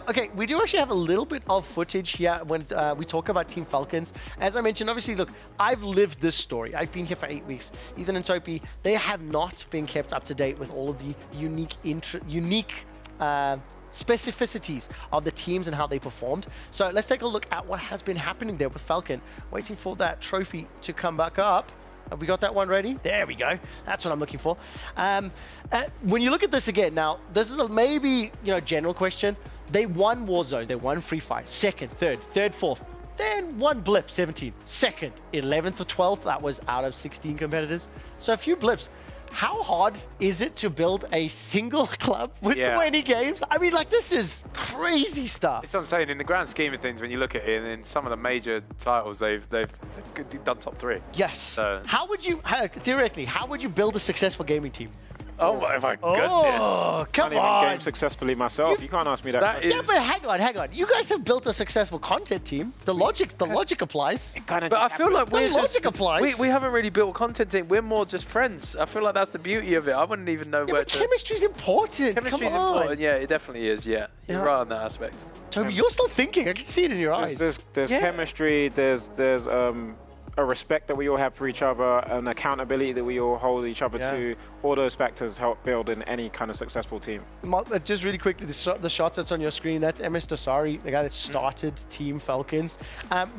[SPEAKER 1] Okay, we do actually have a little bit of footage here when we talk about Team Falcons. As I mentioned, obviously, look, I've lived this story. I've been here for 8 weeks. Ethan and Topi, they have not been kept up to date with all of the unique specificities of the teams and how they performed. So let's take a look at what has been happening there with Falcon. Waiting for that trophy to come back up. Have we got that one ready? There we go. That's what I'm looking for. When you look at this again, now, this is a maybe, general question. They won Warzone, they won Free Fire, 2nd, 3rd, 4th. Then one blip, 17th, 2nd, 11th or 12th. That was out of 16 competitors. So a few blips. How hard is it to build a single club with 20 games? I mean, like, this is crazy stuff.
[SPEAKER 4] That's what I'm saying. In the grand scheme of things, when you look at it, in some of the major titles, they've done top 3.
[SPEAKER 1] Yes.
[SPEAKER 4] So.
[SPEAKER 1] How would you, theoretically, how would you build a successful gaming team?
[SPEAKER 4] Oh my goodness.
[SPEAKER 1] Oh, come on.
[SPEAKER 2] I can't even game successfully myself. You can't ask me that.
[SPEAKER 1] Yeah, but hang on. You guys have built a successful content team. The logic applies.
[SPEAKER 4] But I feel like
[SPEAKER 1] the logic applies.
[SPEAKER 4] We haven't really built a content team. We're more just friends. I feel like that's the beauty of it. I wouldn't even know where to...
[SPEAKER 1] chemistry's important.
[SPEAKER 4] Chemistry's important. Yeah, it definitely is. Yeah, you're right on that aspect.
[SPEAKER 1] Toby, you're still thinking. I can see it in your eyes.
[SPEAKER 2] There's chemistry. There's a respect that we all have for each other, an accountability that we all hold each other to. All those factors help build in any kind of successful team.
[SPEAKER 1] Just really quickly, the shots that's on your screen, that's MS Dasari, the guy that started Team Falcons.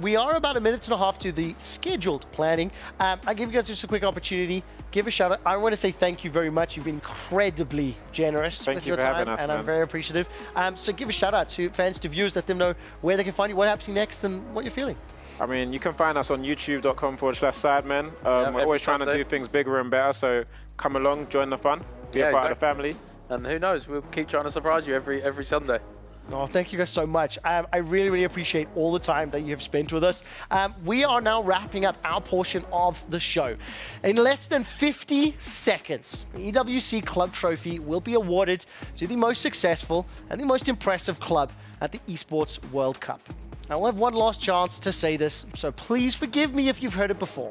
[SPEAKER 1] We are about 1.5 minutes to the scheduled planning. I give you guys just a quick opportunity. Give a shout out. I want to say thank you very much. You've been incredibly generous with your time, and I'm very appreciative. So give a shout out to fans, to viewers, let them know where they can find you, what happens next, and what you're feeling.
[SPEAKER 2] I mean, you can find us on youtube.com/sidemen. We're always trying to do things bigger and better, so come along, join the fun, be a part of the family.
[SPEAKER 4] And who knows, we'll keep trying to surprise you every Sunday.
[SPEAKER 1] Oh, thank you guys so much. I really, really appreciate all the time that you have spent with us. We are now wrapping up our portion of the show. In less than 50 seconds, the EWC Club Trophy will be awarded to the most successful and the most impressive club at the Esports World Cup. I'll have one last chance to say this, so please forgive me if you've heard it before.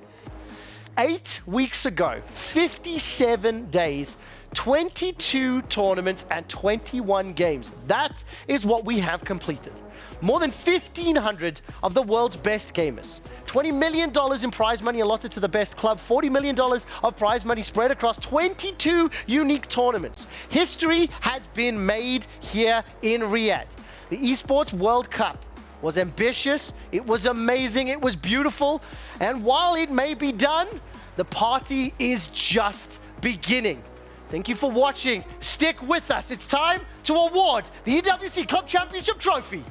[SPEAKER 1] 8 weeks ago, 57 days, 22 tournaments and 21 games. That is what we have completed. More than 1,500 of the world's best gamers, $20 million in prize money allotted to the best club, $40 million of prize money spread across 22 unique tournaments. History has been made here in Riyadh. The Esports World Cup was ambitious, it was amazing, it was beautiful, and while it may be done, the party is just beginning. Thank you for watching. Stick with us. It's time to award the EWC Club Championship trophy.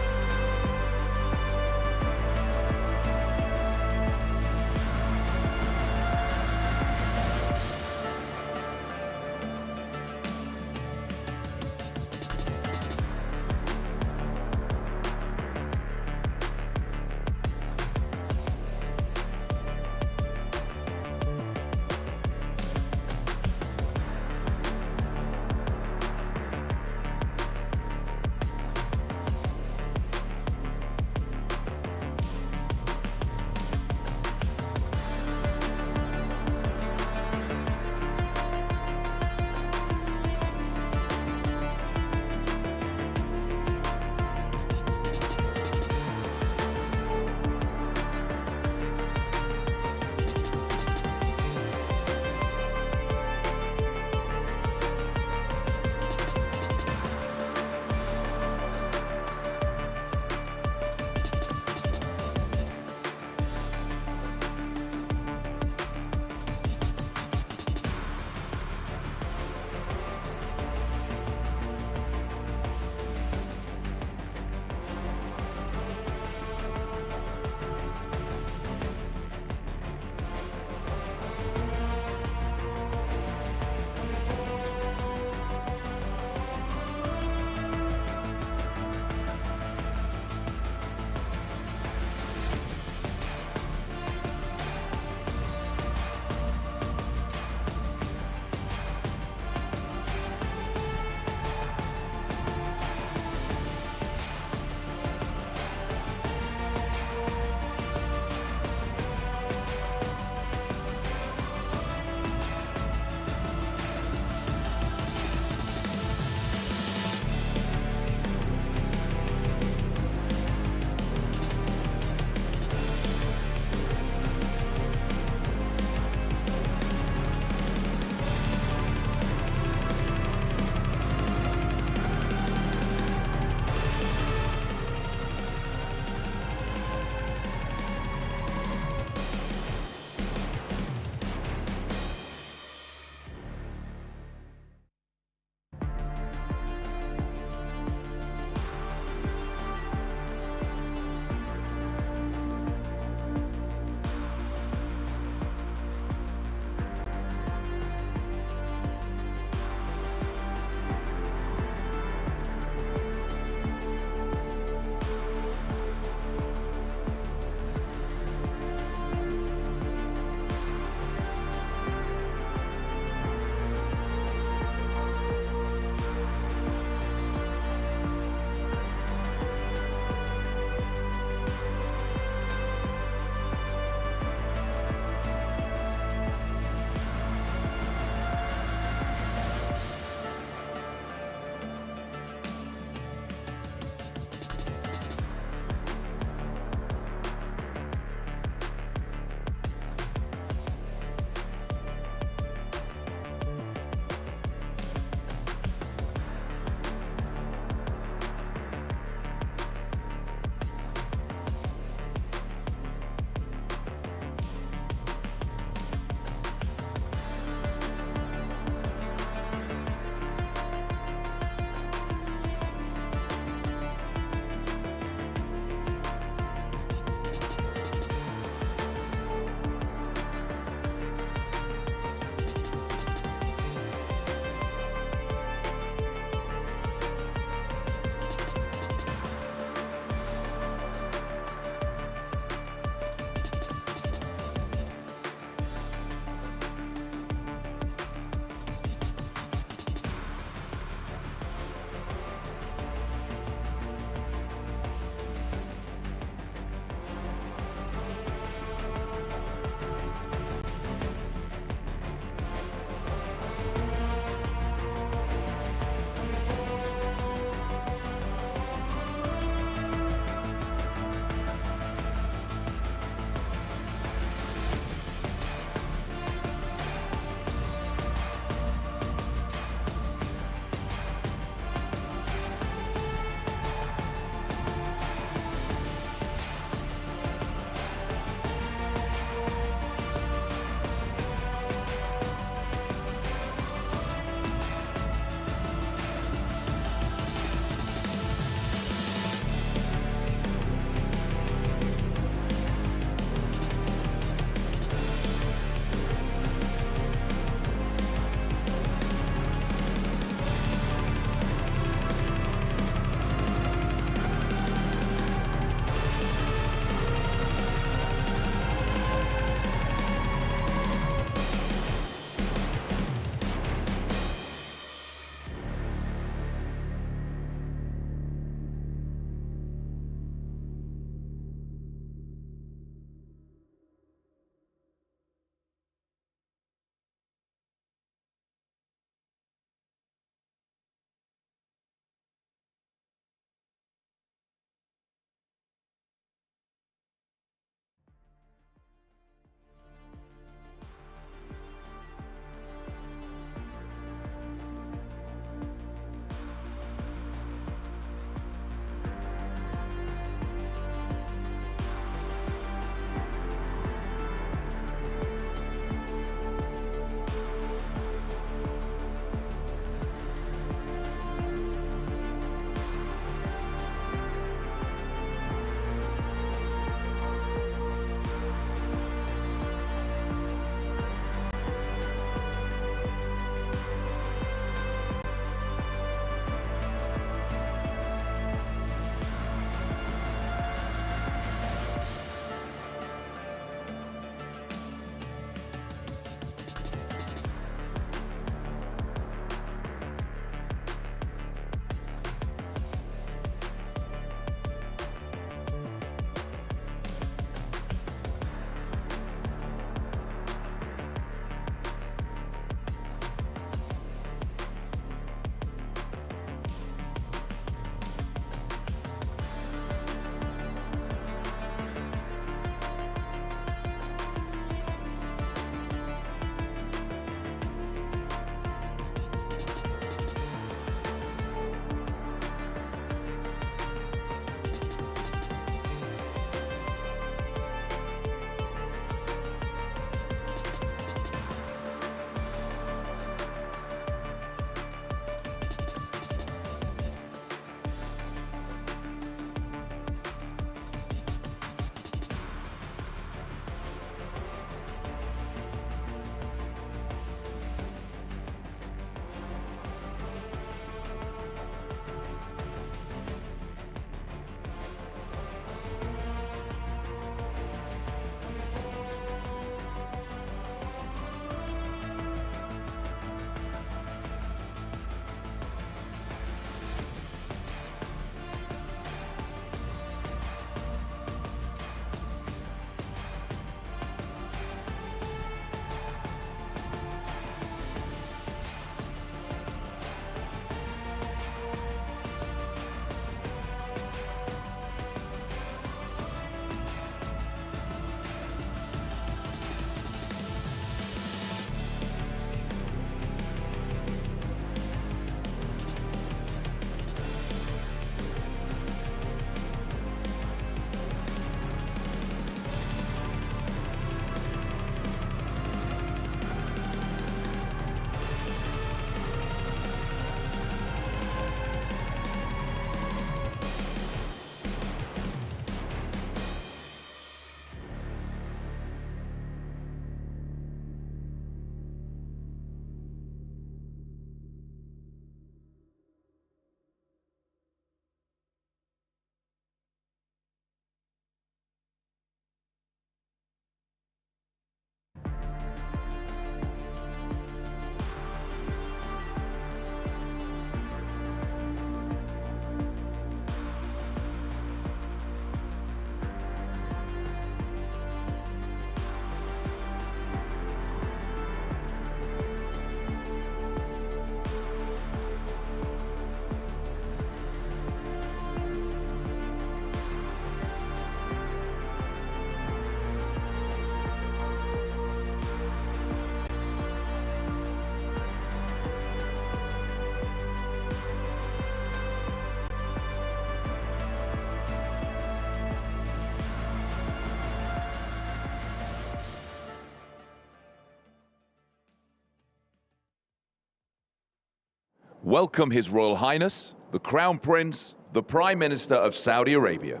[SPEAKER 9] welcome His Royal Highness, the Crown Prince, the Prime Minister of Saudi Arabia.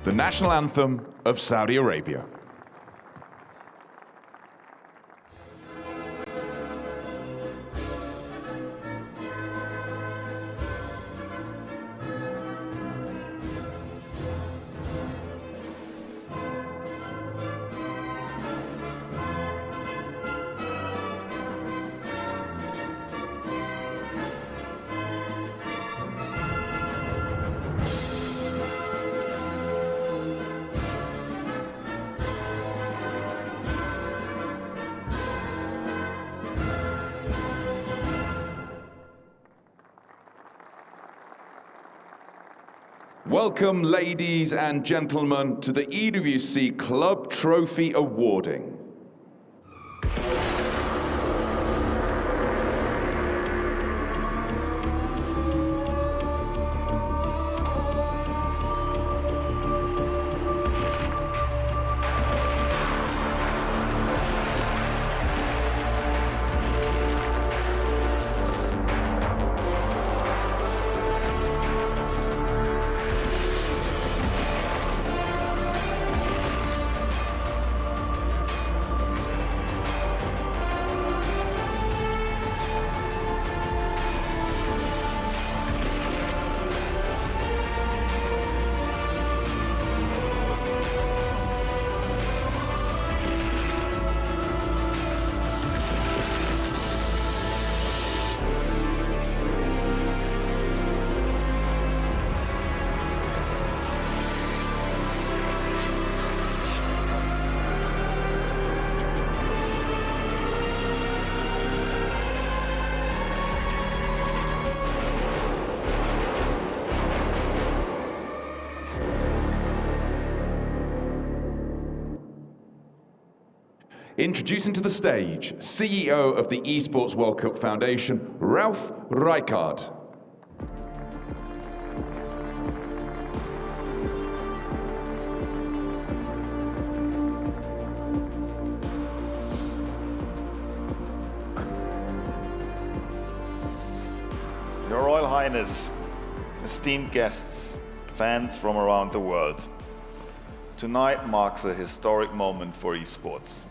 [SPEAKER 9] The National Anthem of Saudi Arabia. Welcome, ladies and gentlemen, to the EWC Club Trophy Awarding. Introducing to the stage, CEO of the Esports World Cup Foundation, Ralph Rijkaard.
[SPEAKER 17] Your Royal Highness, esteemed guests, fans from around the world, tonight marks a historic moment for esports.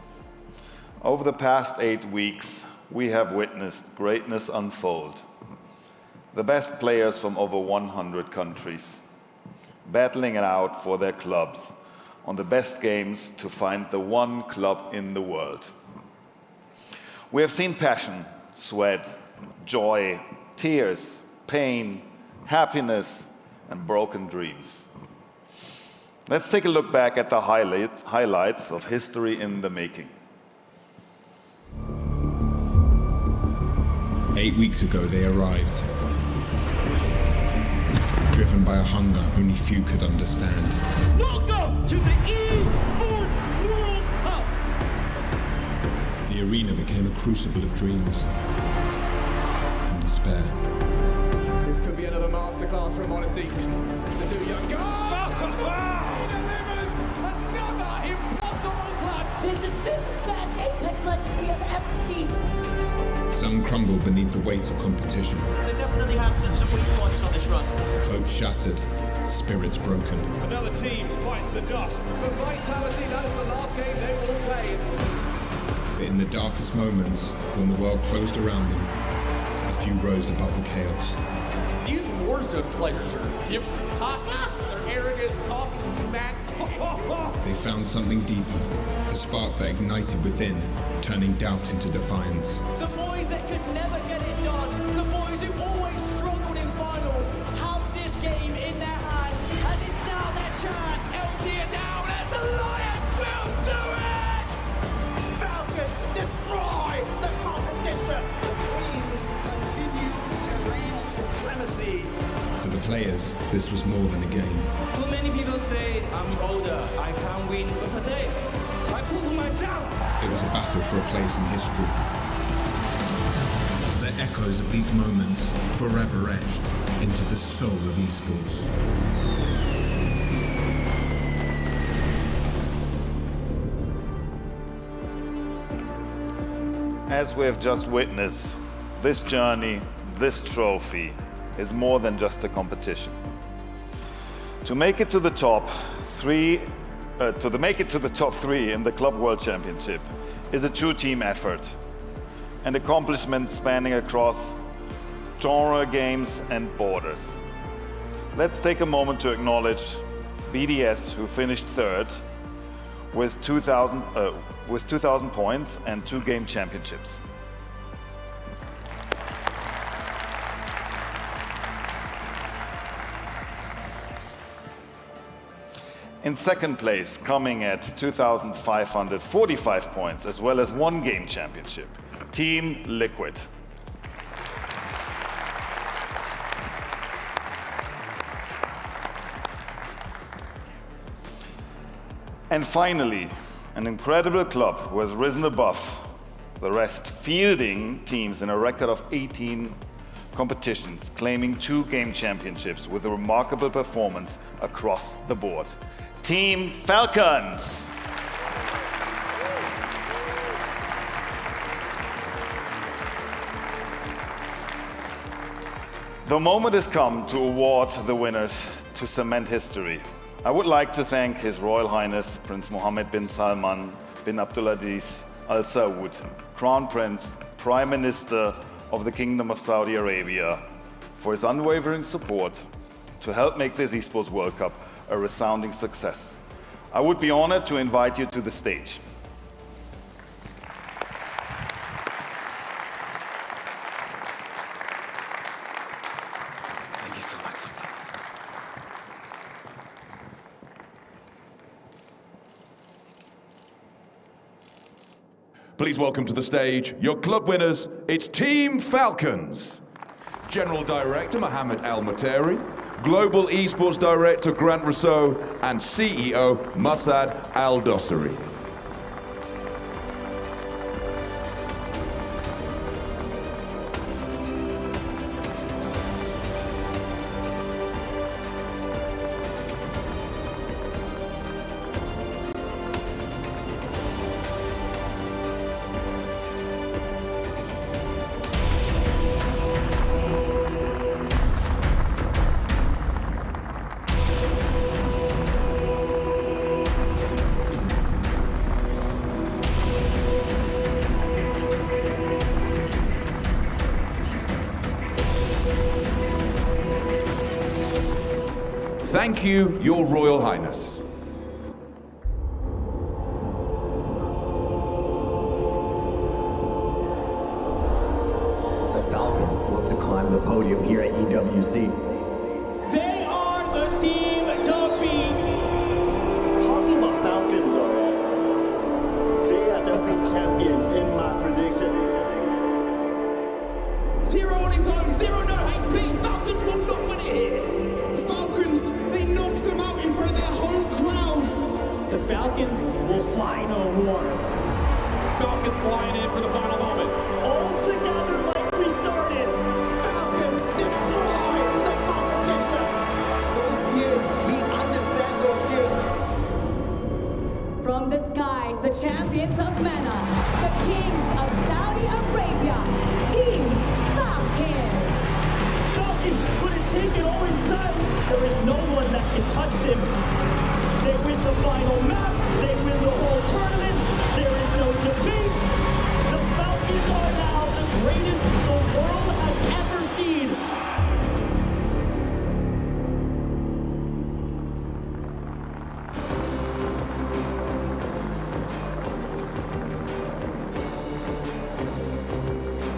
[SPEAKER 17] Over the past 8 weeks, we have witnessed greatness unfold. The best players from over 100 countries, battling it out for their clubs on the best games to find the one club in the world. We have seen passion, sweat, joy, tears, pain, happiness, and broken dreams. Let's take a look back at the highlights of history in the making.
[SPEAKER 18] 8 weeks ago, they arrived, driven by a hunger only few could understand.
[SPEAKER 5] Welcome to the Esports World Cup!
[SPEAKER 18] The arena became a crucible of dreams and despair.
[SPEAKER 5] This could be another masterclass from Odyssey. The two young guys. Delivers another impossible clutch.
[SPEAKER 19] This has been the best Apex Legends we have ever seen.
[SPEAKER 18] Some crumbled beneath the weight of competition.
[SPEAKER 20] They definitely had some weak points on this run.
[SPEAKER 18] Hope shattered, spirits broken.
[SPEAKER 5] Another team bites the dust. For Vitality, that is the last game they will play.
[SPEAKER 18] But in the darkest moments, when the world closed around them, a few rose above the chaos.
[SPEAKER 5] These Warzone players are different. They're arrogant, talking smack.
[SPEAKER 18] They found something deeper, a spark that ignited within, turning doubt into defiance.
[SPEAKER 20] The boys that could never get it done, the boys who always struggled in finals, have this game in their hands, and it's now their chance. LT are down as the Lions will do it! Falcons destroy the competition! The Queens continue their reign of supremacy.
[SPEAKER 18] For the players, this was more than a game.
[SPEAKER 6] Too many people say I'm older, I can't win, but today, I prove myself.
[SPEAKER 18] It was a battle for a place in history. The echoes of these moments forever etched into the soul of esports.
[SPEAKER 17] As we have just witnessed, this journey, this trophy is more than just a competition. To make it to the top three in the Club World Championship is a true team effort, an accomplishment spanning across genre, games, and borders. Let's take a moment to acknowledge BDS, who finished third with 2,000 points and 2 game championships. In second place, coming at 2,545 points, as well as 1 game championship, Team Liquid. And finally, an incredible club who has risen above the rest, fielding teams in a record of 18 competitions, claiming 2 game championships with a remarkable performance across the board. Team Falcons! The moment has come to award the winners to cement history. I would like to thank His Royal Highness Prince Mohammed bin Salman bin Abdulaziz Al Saud, Crown Prince, Prime Minister of the Kingdom of Saudi Arabia, for his unwavering support to help make this Esports World Cup a resounding success. I would be honored to invite you to the stage. Thank you so much.
[SPEAKER 21] Please welcome to the stage your club winners. It's Team Falcons. General Director Mohammed Al Materi, Global Esports Director Grant Rousseau, and CEO Masad Al Dossari. Thank you, Your Royal Highness.
[SPEAKER 22] The Falcons look to climb the podium here at EWC.
[SPEAKER 20] They are the team to beat.
[SPEAKER 5] Talking about Falcons, alright. They are definitely champions in my prediction.
[SPEAKER 20] 0 on his own, 0 no HP. Falcons will not win it here. Falcons, they knocked them out in front of their home crowd. The Falcons will fly no more. Falcons flying in for the final moment. All together like we started. Falcons destroy the competition.
[SPEAKER 5] Those tears, we understand those tears.
[SPEAKER 19] From the skies, the champions of MENA, the kings of Saudi Arabia, Team Falcons.
[SPEAKER 20] Falcons couldn't take it all in style. There is no one that can touch them. They win the final map. They win the whole tournament. There is no debate. The Falcons are now the greatest the world has ever seen.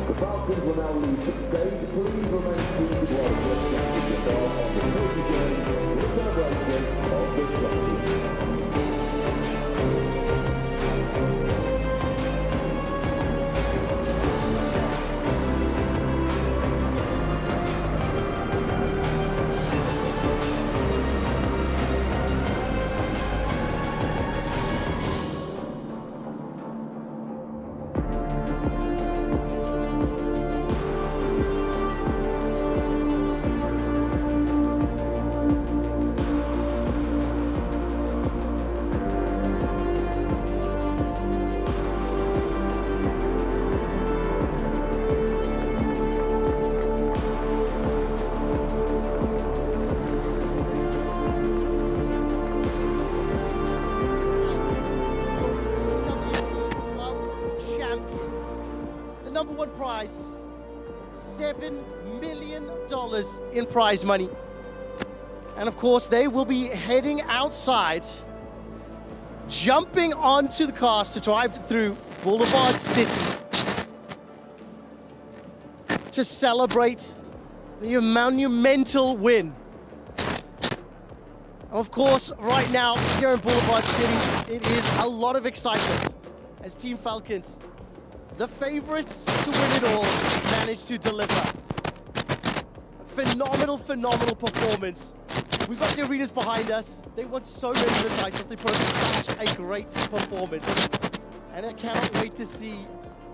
[SPEAKER 23] The Falcons will now leave the stage. Please remain seated while the World Championship are on the closing journey with the celebration of the trophy.
[SPEAKER 1] number one prize, $7 million in prize money. And of course, they will be heading outside, jumping onto the cars to drive through Boulevard City to celebrate the monumental win. Of course, right now here in Boulevard City, it is a lot of excitement as Team Falcons, the favorites to win it all, managed to deliver. Phenomenal performance. We've got the arenas behind us. They won so many of the titles. They put up such a great performance. And I cannot wait to see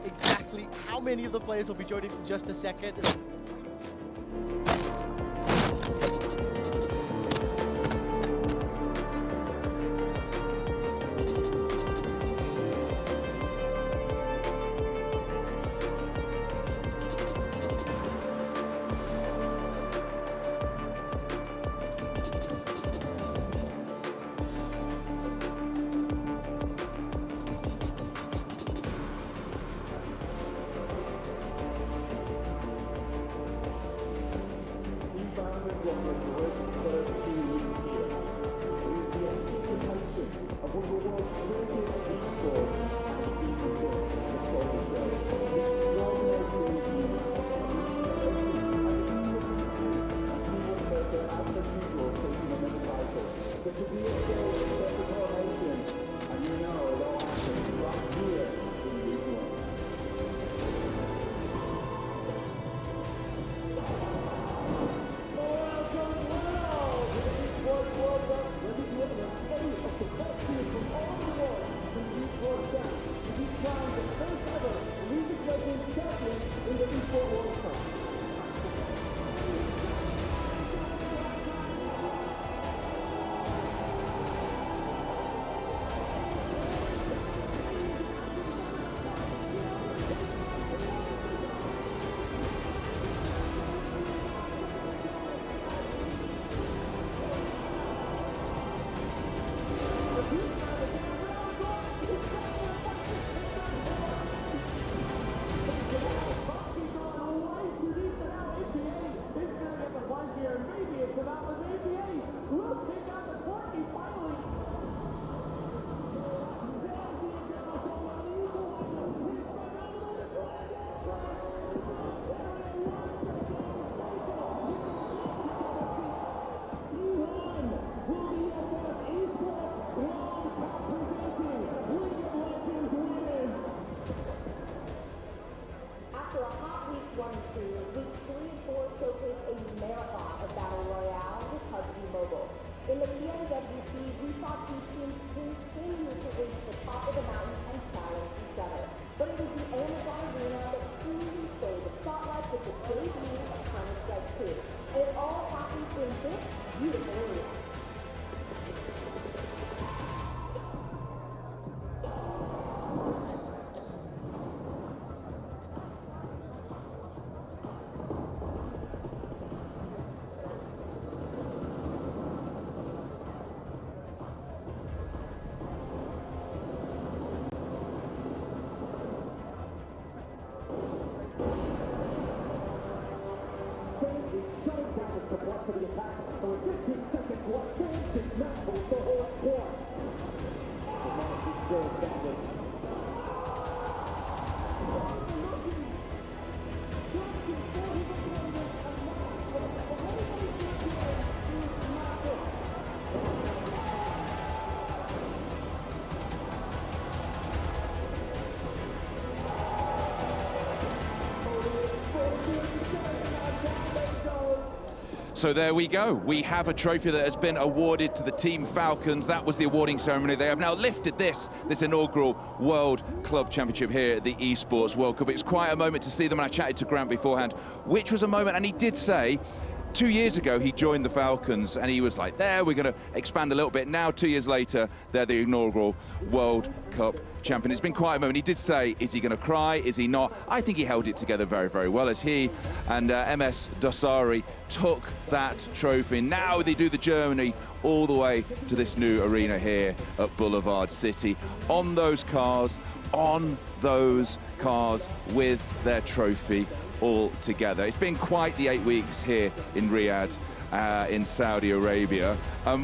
[SPEAKER 1] exactly how many of the players will be joining us in just a second.
[SPEAKER 23] in the Esports World Cup.
[SPEAKER 19] After a hot week one through, weeks 3 and 4 showcase a marathon of Battle Royale with PUBG Mobile. In the EWC, we saw two teams continue to reach the top of the mountain and challenge each other. But it was the Amazon Arena that truly stole the spotlight with the debut of Counter-Strike 2. And it all happened in this beautiful arena.
[SPEAKER 21] So there we go. We have a trophy that has been awarded to the Team Falcons. That was the awarding ceremony. They have now lifted this inaugural World Club Championship here at the Esports World Cup. It was quite a moment to see them, and I chatted to Grant beforehand, which was a moment, and he did say, 2 years ago, he joined the Falcons, and he was like, there, we're going to expand a little bit. Now, 2 years later, they're the inaugural World Cup champion. It's been quite a moment. He did say, is he going to cry? Is he not? I think he held it together very, very well as he and MS Dosari took that trophy. Now they do the journey all the way to this new arena here at Boulevard City. On those cars with their trophy all together. It's been quite the 8 weeks here in Riyadh, in Saudi Arabia.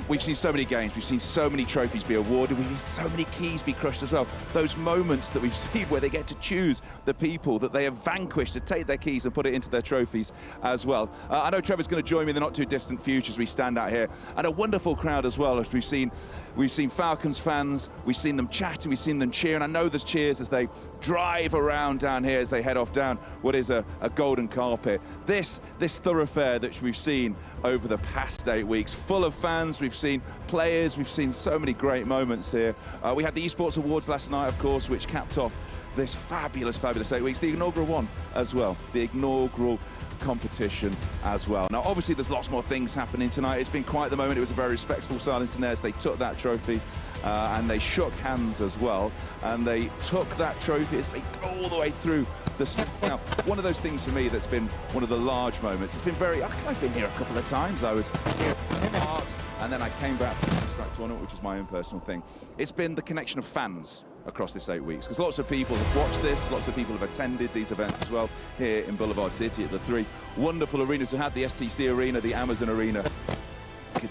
[SPEAKER 21] We've seen so many games, we've seen so many trophies be awarded, we've seen so many keys be crushed as well. Those moments that we've seen where they get to choose the people that they have vanquished to take their keys and put it into their trophies as well. I know Trevor's going to join me in the not too distant future as we stand out here, and a wonderful crowd as well. As we've seen Falcons fans, we've seen them chatting, we've seen them cheer, and I know there's cheers as they drive around down here as they head off down what is a golden carpet. This thoroughfare that we've seen over the past 8 weeks, full of fans, we've seen players, we've seen so many great moments here. We had the Esports Awards last night, of course, which capped off this fabulous 8 weeks. The inaugural one as well, the inaugural competition as well. Now, obviously, there's lots more things happening tonight. It's been quite the moment. It was a very respectful silence in there as they took that trophy and they shook hands as well. And they took that trophy as they go all the way through the... Now, one of those things for me that's been one of the large moments. It's been very... I've been here a couple of times. I was here at Art, and then I came back for the Abstract tournament, which is my own personal thing. It's been the connection of fans across this 8 weeks, because lots of people have watched this, lots of people have attended these events as well here in Boulevard City at the 3 wonderful arenas. We had the STC Arena, the Amazon Arena,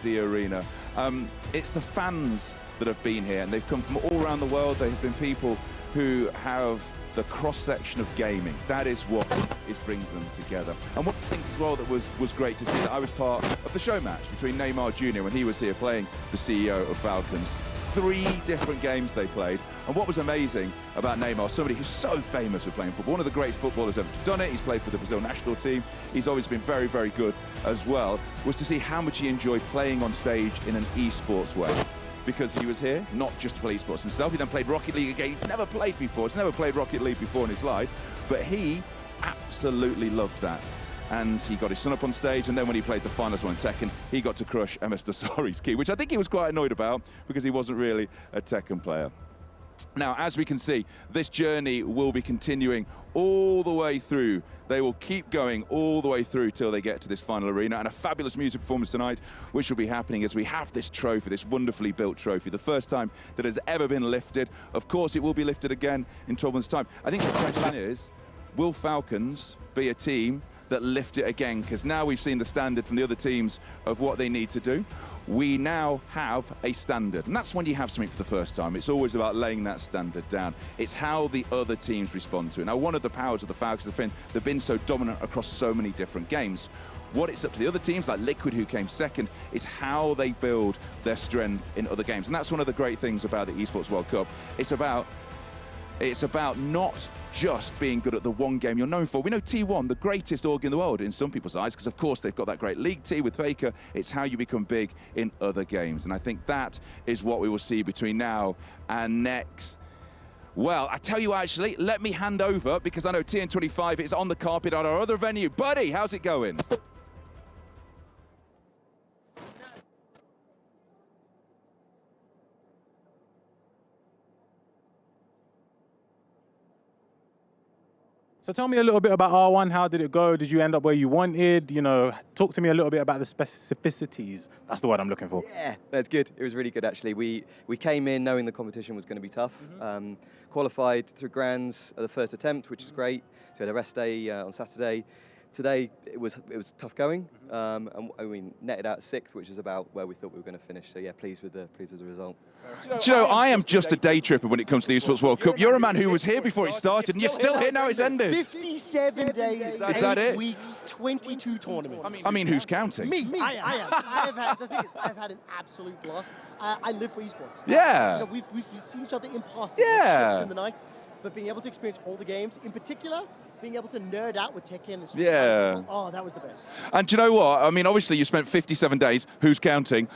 [SPEAKER 21] the Arena. It's the fans that have been here, and they've come from all around the world. There have been people who have the cross-section of gaming. That is what brings them together. And one of the things as well that was great to see, that I was part of the show match between Neymar Jr. when he was here playing the CEO of Falcons. 3 different games they played, and what was amazing about Neymar, somebody who's so famous for playing football, one of the greatest footballers ever done it, he's played for the Brazil national team, he's always been very, very good as well, was to see how much he enjoyed playing on stage in an esports way. Because he was here, not just to play esports himself, he then played Rocket League again. He's never played before, he's never played Rocket League before in his life, but he absolutely loved that. And he got his son up on stage, and then when he played the finals one in Tekken, he got to crush MS Dosari's key, which I think he was quite annoyed about because he wasn't really a Tekken player. Now, as we can see, this journey will be continuing all the way through. They will keep going all the way through till they get to this final arena, and a fabulous music performance tonight, which will be happening as we have this trophy, this wonderfully built trophy, the first time that has ever been lifted. Of course, it will be lifted again in 12 months' time. I think the question is, will Falcons be a team that lift it again? Because now we've seen the standard from the other teams of what they need to do. We now have a standard, and that's when you have something for the first time. It's always about laying that standard down. It's how the other teams respond to it. Now, one of the powers of the Falcons, they've been so dominant across so many different games. What it's up to the other teams, like Liquid, who came second, is how they build their strength in other games. And that's one of the great things about the Esports World Cup. It's about not just being good at the one game you're known for. We know T1, the greatest org in the world in some people's eyes, because of course they've got that great league T with Faker. It's how you become big in other games. And I think that is what we will see between now and next. Well, I tell you actually, let me hand over, because I know TN25 is on the carpet at our other venue. Buddy, how's it going?
[SPEAKER 3] So tell me a little bit about R1. How did it go? Did you end up where you wanted? You know, talk to me a little bit about the specificities. That's the word I'm looking for.
[SPEAKER 7] Yeah, that's good. It was really good, actually. We came in knowing the competition was going to be tough. Qualified through Grands at the first attempt, which is great. So we had a rest day on Saturday. Today it was tough going, and we netted out 6th, which is about where we thought we were going to finish. So yeah, pleased with the result.
[SPEAKER 21] Do you know, I am just a day tripper when it comes to the Esports World Cup. You're a man who was here before it started, and you're still here now it's ended.
[SPEAKER 1] 57 days,
[SPEAKER 21] Is that
[SPEAKER 1] 8
[SPEAKER 21] it?
[SPEAKER 1] weeks, 22 tournaments.
[SPEAKER 21] I mean, who's counting?
[SPEAKER 1] Me. I am. The thing is, I've had an absolute blast. I live for esports.
[SPEAKER 21] Yeah.
[SPEAKER 1] You know, we've seen each other in passing.
[SPEAKER 21] Yeah.
[SPEAKER 1] In the night, but being able to experience all the games, in particular, being able to nerd out with Tekken and stuff.
[SPEAKER 21] Yeah.
[SPEAKER 1] Oh, that was the best.
[SPEAKER 21] And do you know what? I mean, obviously you spent 57 days, who's counting?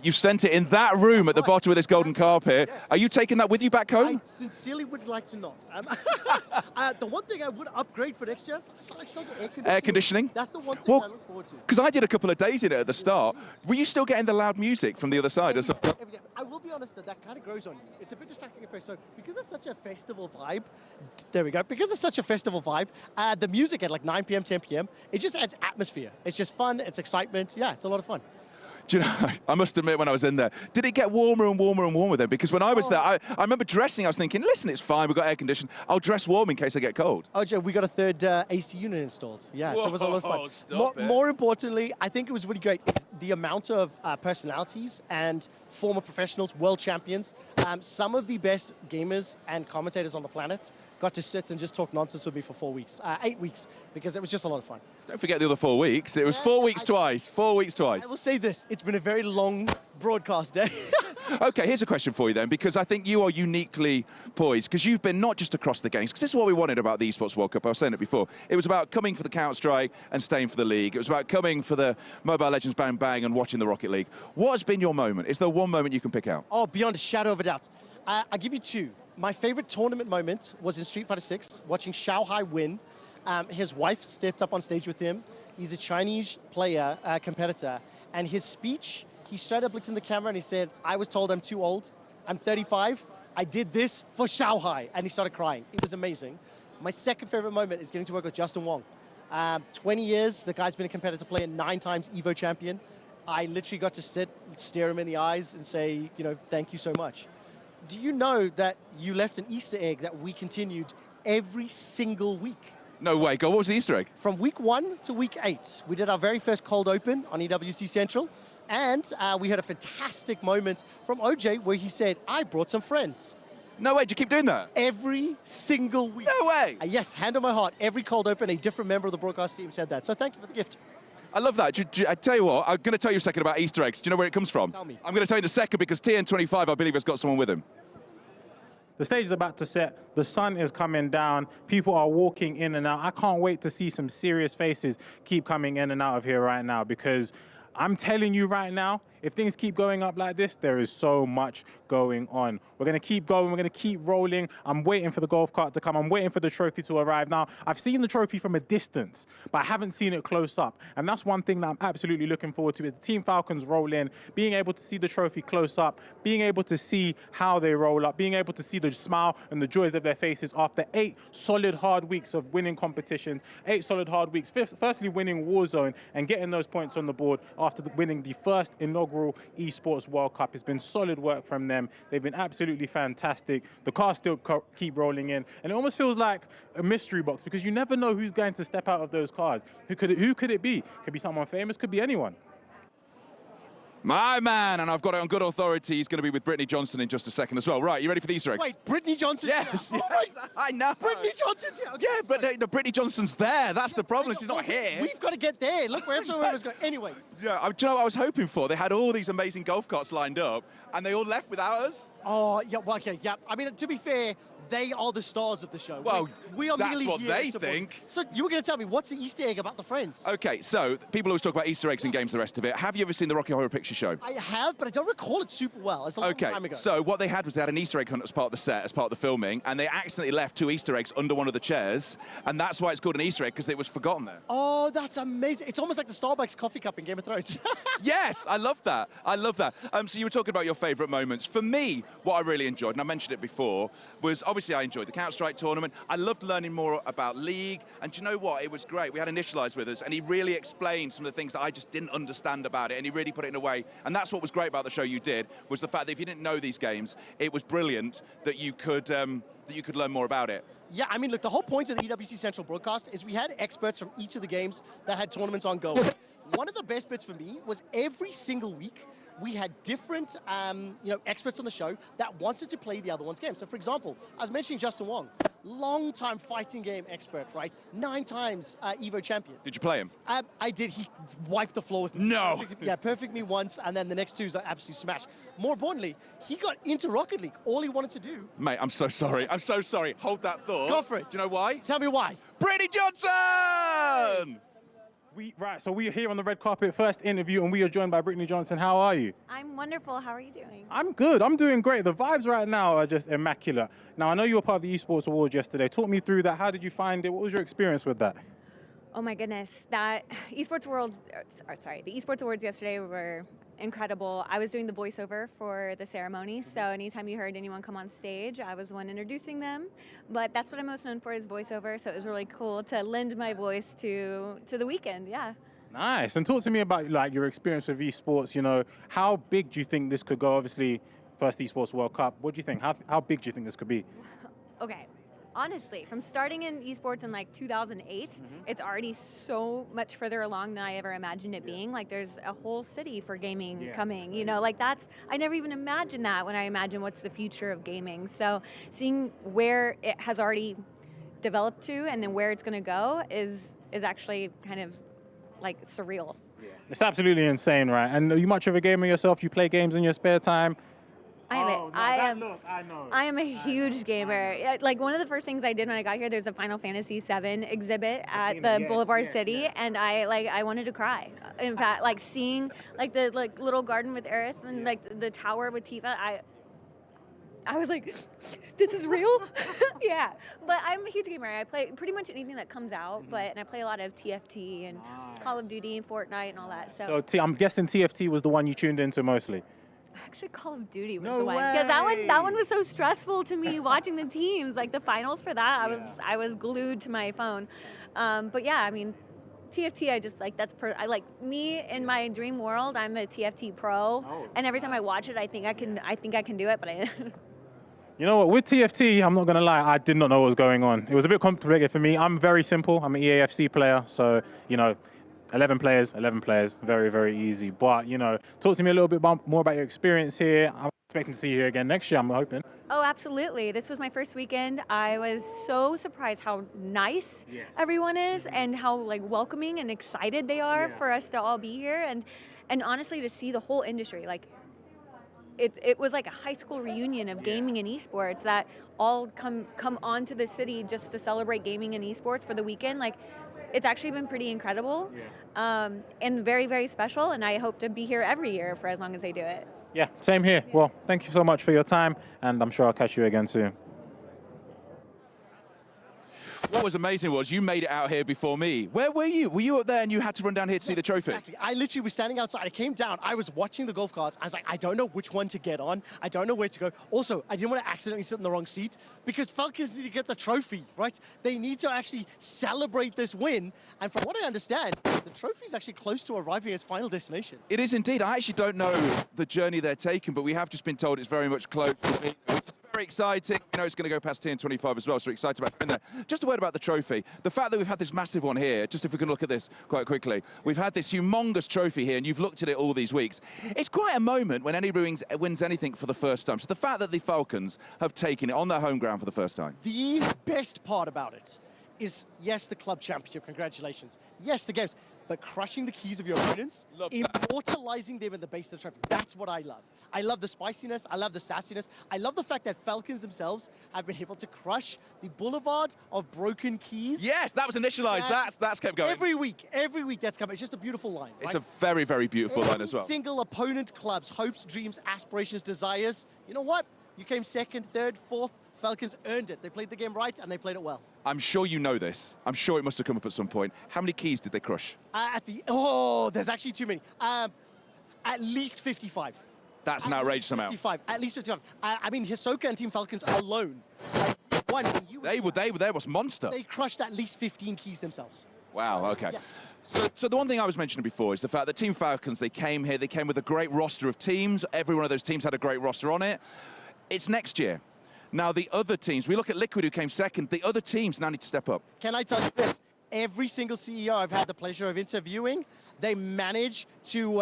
[SPEAKER 21] You spent it in that room at the bottom of this golden carpet. Yes. Are you taking that with you back home?
[SPEAKER 1] I sincerely would like to not. The one thing I would upgrade for next year,
[SPEAKER 21] air conditioning.
[SPEAKER 1] That's the one thing I look forward to.
[SPEAKER 21] Because I did a couple of days in it at the start. Were you still getting the loud music from the other side?
[SPEAKER 1] I will be honest that kind of grows on you. It's a bit distracting at first. So because it's such a festival vibe, there we go. Because it's such a festival vibe, the music at like 9 p.m., 10 p.m., it just adds atmosphere. It's just fun. It's excitement. Yeah, it's a lot of fun.
[SPEAKER 21] Do you know, I must admit when I was in there, did it get warmer and warmer and warmer then? Because when I was there, I remember dressing, I was thinking, listen, it's fine, we've got air conditioning. I'll dress warm in case I get cold.
[SPEAKER 1] Oh, Joe, we got a third AC unit installed. Yeah, so it was a lot of fun. More importantly, I think it was really great. It's the amount of personalities and former professionals, world champions, some of the best gamers and commentators on the planet got to sit and just talk nonsense with me for 4 weeks, 8 weeks, because it was just a lot of fun.
[SPEAKER 21] Don't forget the other 4 weeks. It was 4 weeks twice. 4 weeks twice.
[SPEAKER 1] I will say this, it's been a very long broadcast day.
[SPEAKER 21] Okay, here's a question for you then, because I think you are uniquely poised, because you've been not just across the games, because this is what we wanted about the Esports World Cup. I was saying it before. It was about coming for the Counter-Strike and staying for the league. It was about coming for the Mobile Legends Bang Bang and watching the Rocket League. What has been your moment? Is there one moment you can pick out?
[SPEAKER 1] Oh, beyond a shadow of a doubt. I'll give you two. My favorite tournament moment was in Street Fighter 6, watching Xiaohai win. His wife stepped up on stage with him. He's a Chinese player, competitor, and his speech, he straight up looked in the camera and he said, I was told I'm too old. I'm 35. I did this for Xiaohai. And he started crying. It was amazing. My second favorite moment is getting to work with Justin Wong. 20 years, the guy's been a competitive player, 9 times EVO champion. I literally got to sit, stare him in the eyes and say, thank you so much. Do you know that you left an Easter egg that we continued every single week?
[SPEAKER 21] No way. Go. What was the Easter egg?
[SPEAKER 1] From week 1 to week 8, we did our very first cold open on EWC Central, and we had a fantastic moment from OJ where he said, I brought some friends.
[SPEAKER 21] No way. Do you keep doing that?
[SPEAKER 1] Every single week.
[SPEAKER 21] No way.
[SPEAKER 1] Yes, hand on my heart. Every cold open, a different member of the broadcast team said that. So thank you for the gift.
[SPEAKER 21] I love that. I tell you what, I'm going to tell you a second about Easter eggs. Do you know where it comes from?
[SPEAKER 1] Tell me.
[SPEAKER 21] I'm going to tell you in a second because TN25, I believe, has got someone with him.
[SPEAKER 3] The stage is about to set. The sun is coming down. People are walking in and out. I can't wait to see some serious faces keep coming in and out of here right now, because I'm telling you right now, if things keep going up like this, there is so much going on. We're going to keep going. We're going to keep rolling. I'm waiting for the golf cart to come. I'm waiting for the trophy to arrive. Now, I've seen the trophy from a distance, but I haven't seen it close up. And that's one thing that I'm absolutely looking forward to, is the Team Falcons roll in, being able to see the trophy close up, being able to see how they roll up, being able to see the smile and the joys of their faces after 8 solid hard weeks of winning competitions, 8 solid hard weeks. Firstly, winning Warzone and getting those points on the board after winning the first inaugural Esports World Cup. It's been solid work from them. They've been absolutely fantastic. The cars still keep rolling in, and it almost feels like a mystery box, because you never know who's going to step out of those cars. Who could it be? Could be someone famous, could be anyone.
[SPEAKER 21] My man, and I've got it on good authority, he's going to be with Brittany Johnson in just a second as well. Right, you ready for the Easter eggs?
[SPEAKER 1] Wait, Brittany Johnson?
[SPEAKER 21] Yes.
[SPEAKER 1] Yeah. Right.
[SPEAKER 21] I know.
[SPEAKER 1] Brittany Johnson's here. Okay,
[SPEAKER 21] yeah, but Brittany Johnson's there. That's the problem. She's not here.
[SPEAKER 1] We've got to get there. Look where everyone's going. Anyways.
[SPEAKER 21] Yeah, do you know what I was hoping for? They had all these amazing golf carts lined up, and they all left without us.
[SPEAKER 1] Oh, yeah, well, okay, yeah. I mean, to be fair, they are the stars of the show.
[SPEAKER 21] Well,
[SPEAKER 1] we are
[SPEAKER 21] that's
[SPEAKER 1] merely
[SPEAKER 21] what
[SPEAKER 1] here
[SPEAKER 21] they
[SPEAKER 1] to
[SPEAKER 21] think.
[SPEAKER 1] So you were going to tell me, what's the Easter egg about the friends?
[SPEAKER 21] Okay, so people always talk about Easter eggs in games, the rest of it. Have you ever seen the Rocky Horror Picture Show?
[SPEAKER 1] I have, but I don't recall it super well. It's a long time ago.
[SPEAKER 21] So what they had was they had an Easter egg hunt as part of the set, as part of the filming, and they accidentally left 2 Easter eggs under one of the chairs, and that's why it's called an Easter egg, because it was forgotten there.
[SPEAKER 1] Oh, that's amazing. It's almost like the Starbucks coffee cup in Game of Thrones.
[SPEAKER 21] Yes, I love that. I love that. So you were talking about your favourite moments. For me, what I really enjoyed, and I mentioned it before, was obviously I enjoyed the Counter-Strike tournament. I loved learning more about League, and do you know what? It was great. We had Initialize with us, and he really explained some of the things that I just didn't understand about it, and he really put it in a way. And that's what was great about the show you did, was the fact that if you didn't know these games, it was brilliant that you could learn more about it.
[SPEAKER 1] Yeah, I mean, look, the whole point of the EWC Central broadcast is we had experts from each of the games that had tournaments on go. One of the best bits for me was every single week we had different experts on the show that wanted to play the other one's game. So, for example, I was mentioning Justin Wong. long-time fighting game expert, right? 9 times Evo champion.
[SPEAKER 21] Did you play him?
[SPEAKER 1] I did. He wiped the floor with me.
[SPEAKER 21] No.
[SPEAKER 1] Perfect me once, and then the next 2 is an absolute smash. More importantly, he got into Rocket League. All he wanted to do.
[SPEAKER 21] Mate, I'm so sorry. I'm so sorry. Hold that thought.
[SPEAKER 1] Go for it.
[SPEAKER 21] Do you know why?
[SPEAKER 1] Tell me why.
[SPEAKER 21] Brady Johnson!
[SPEAKER 3] So we are here on the red carpet, first interview, and we are joined by Brittany Johnson. How are you?
[SPEAKER 8] I'm wonderful. How are you doing?
[SPEAKER 3] I'm good. I'm doing great. The vibes right now are just immaculate. Now, I know you were part of the Esports Awards yesterday. Talk me through that. How did you find it? What was your experience with that?
[SPEAKER 8] Oh my goodness, the Esports Awards yesterday were incredible. I was doing the voiceover for the ceremony, so anytime you heard anyone come on stage, I was the one introducing them. But that's what I'm most known for is voiceover, so it was really cool to lend my voice to the weekend, yeah.
[SPEAKER 3] Nice. And talk to me about like your experience with esports. You know, how big do you think this could go? Obviously, first Esports World Cup. What do you think? How big do you think this could be?
[SPEAKER 8] Okay. Honestly, from starting in esports in like 2008, it's already so much further along than I ever imagined it being. Like there's a whole city for gaming coming, you know, like I never even imagined that when I imagine what's the future of gaming. So seeing where it has already developed to and then where it's going to go is actually kind of like surreal.
[SPEAKER 3] It's absolutely insane, right? And are you much of a gamer yourself? You play games in your spare time?
[SPEAKER 8] I am a huge gamer. Like one of the first things I did when I got here, there's a Final Fantasy VII exhibit at the Boulevard City, and I wanted to cry. In fact, like seeing like the little garden with Aerith and like the tower with Tifa, I was like, this is real? Yeah, but I'm a huge gamer. I play pretty much anything that comes out, and I play a lot of TFT and Call of Duty and Fortnite and all that. So
[SPEAKER 3] I'm guessing TFT was the one you tuned into mostly.
[SPEAKER 8] Actually, Call of Duty was the one, because that one was so stressful to me watching the teams. Like the finals for that, I was glued to my phone. But yeah, I mean, TFT, I just like I like me in my dream world. I'm a TFT pro, and every time I watch it, I think I can do it, but I.
[SPEAKER 3] You know what, with TFT, I'm not going to lie, I did not know what was going on. It was a bit complicated for me. I'm very simple. I'm an EAFC player, so, you know, 11 players, very, very easy. But, you know, talk to me a little bit more about your experience here. I'm expecting to see you here again next year, I'm hoping.
[SPEAKER 8] Oh, absolutely. This was my first weekend. I was so surprised how nice everyone is and how like welcoming and excited they are for us to all be here. And honestly, to see the whole industry, like, it was like a high school reunion of gaming and esports that all come onto the city just to celebrate gaming and esports for the weekend. Like, it's actually been pretty incredible and very, very special. And I hope to be here every year for as long as they do it.
[SPEAKER 3] Yeah, same here. Well, thank you so much for your time, and I'm sure I'll catch you again soon.
[SPEAKER 21] What was amazing was you made it out here before me. Where were you? Were you up there and you had to run down here to see the trophy?
[SPEAKER 1] Exactly. I literally was standing outside. I came down. I was watching the golf carts. I was like, I don't know which one to get on. I don't know where to go. Also, I didn't want to accidentally sit in the wrong seat because Falcons need to get the trophy, right? They need to actually celebrate this win. And from what I understand, the trophy is actually close to arriving at its final destination.
[SPEAKER 21] It is indeed. I actually don't know the journey they're taking, but we have just been told it's very much close. Very exciting. You know, it's going to go past TN25 as well, so we're excited about being there. Just a word about the trophy. The fact that we've had this massive one here, just if we can look at this quite quickly, we've had this humongous trophy here, and you've looked at it all these weeks. It's quite a moment when anybody wins anything for the first time. So the fact that the Falcons have taken it on their home ground for the first time.
[SPEAKER 1] The best part about it is, yes, the club championship, congratulations. Yes, the games, but crushing the keys of your opponents, immortalizing them in the base of the trophy. That's what I love. I love the spiciness. I love the sassiness. I love the fact that Falcons themselves have been able to crush the boulevard of broken keys.
[SPEAKER 21] Yes, that was initialized. That's kept going.
[SPEAKER 1] Every week that's coming. It's just a beautiful line. Right?
[SPEAKER 21] It's a very, very beautiful line as well.
[SPEAKER 1] Single opponent clubs, hopes, dreams, aspirations, desires. You know what? You came second, third, fourth. Falcons earned it. They played the game right, and they played it well.
[SPEAKER 21] I'm sure you know this. I'm sure it must have come up at some point. How many keys did they crush?
[SPEAKER 1] There's actually too many. At least 55.
[SPEAKER 21] That's an outrageous amount.
[SPEAKER 1] 55. At least 55. I mean, Hisoka and Team Falcons alone.
[SPEAKER 21] They were there. Was monster.
[SPEAKER 1] They crushed at least 15 keys themselves.
[SPEAKER 21] Wow, okay.
[SPEAKER 1] Yeah.
[SPEAKER 21] So the one thing I was mentioning before is the fact that Team Falcons, they came here, they came with a great roster of teams. Every one of those teams had a great roster on it. It's next year. Now, the other teams, we look at Liquid, who came second. The other teams now need to step up.
[SPEAKER 1] Can I tell you this? Every single CEO I've had the pleasure of interviewing, they manage to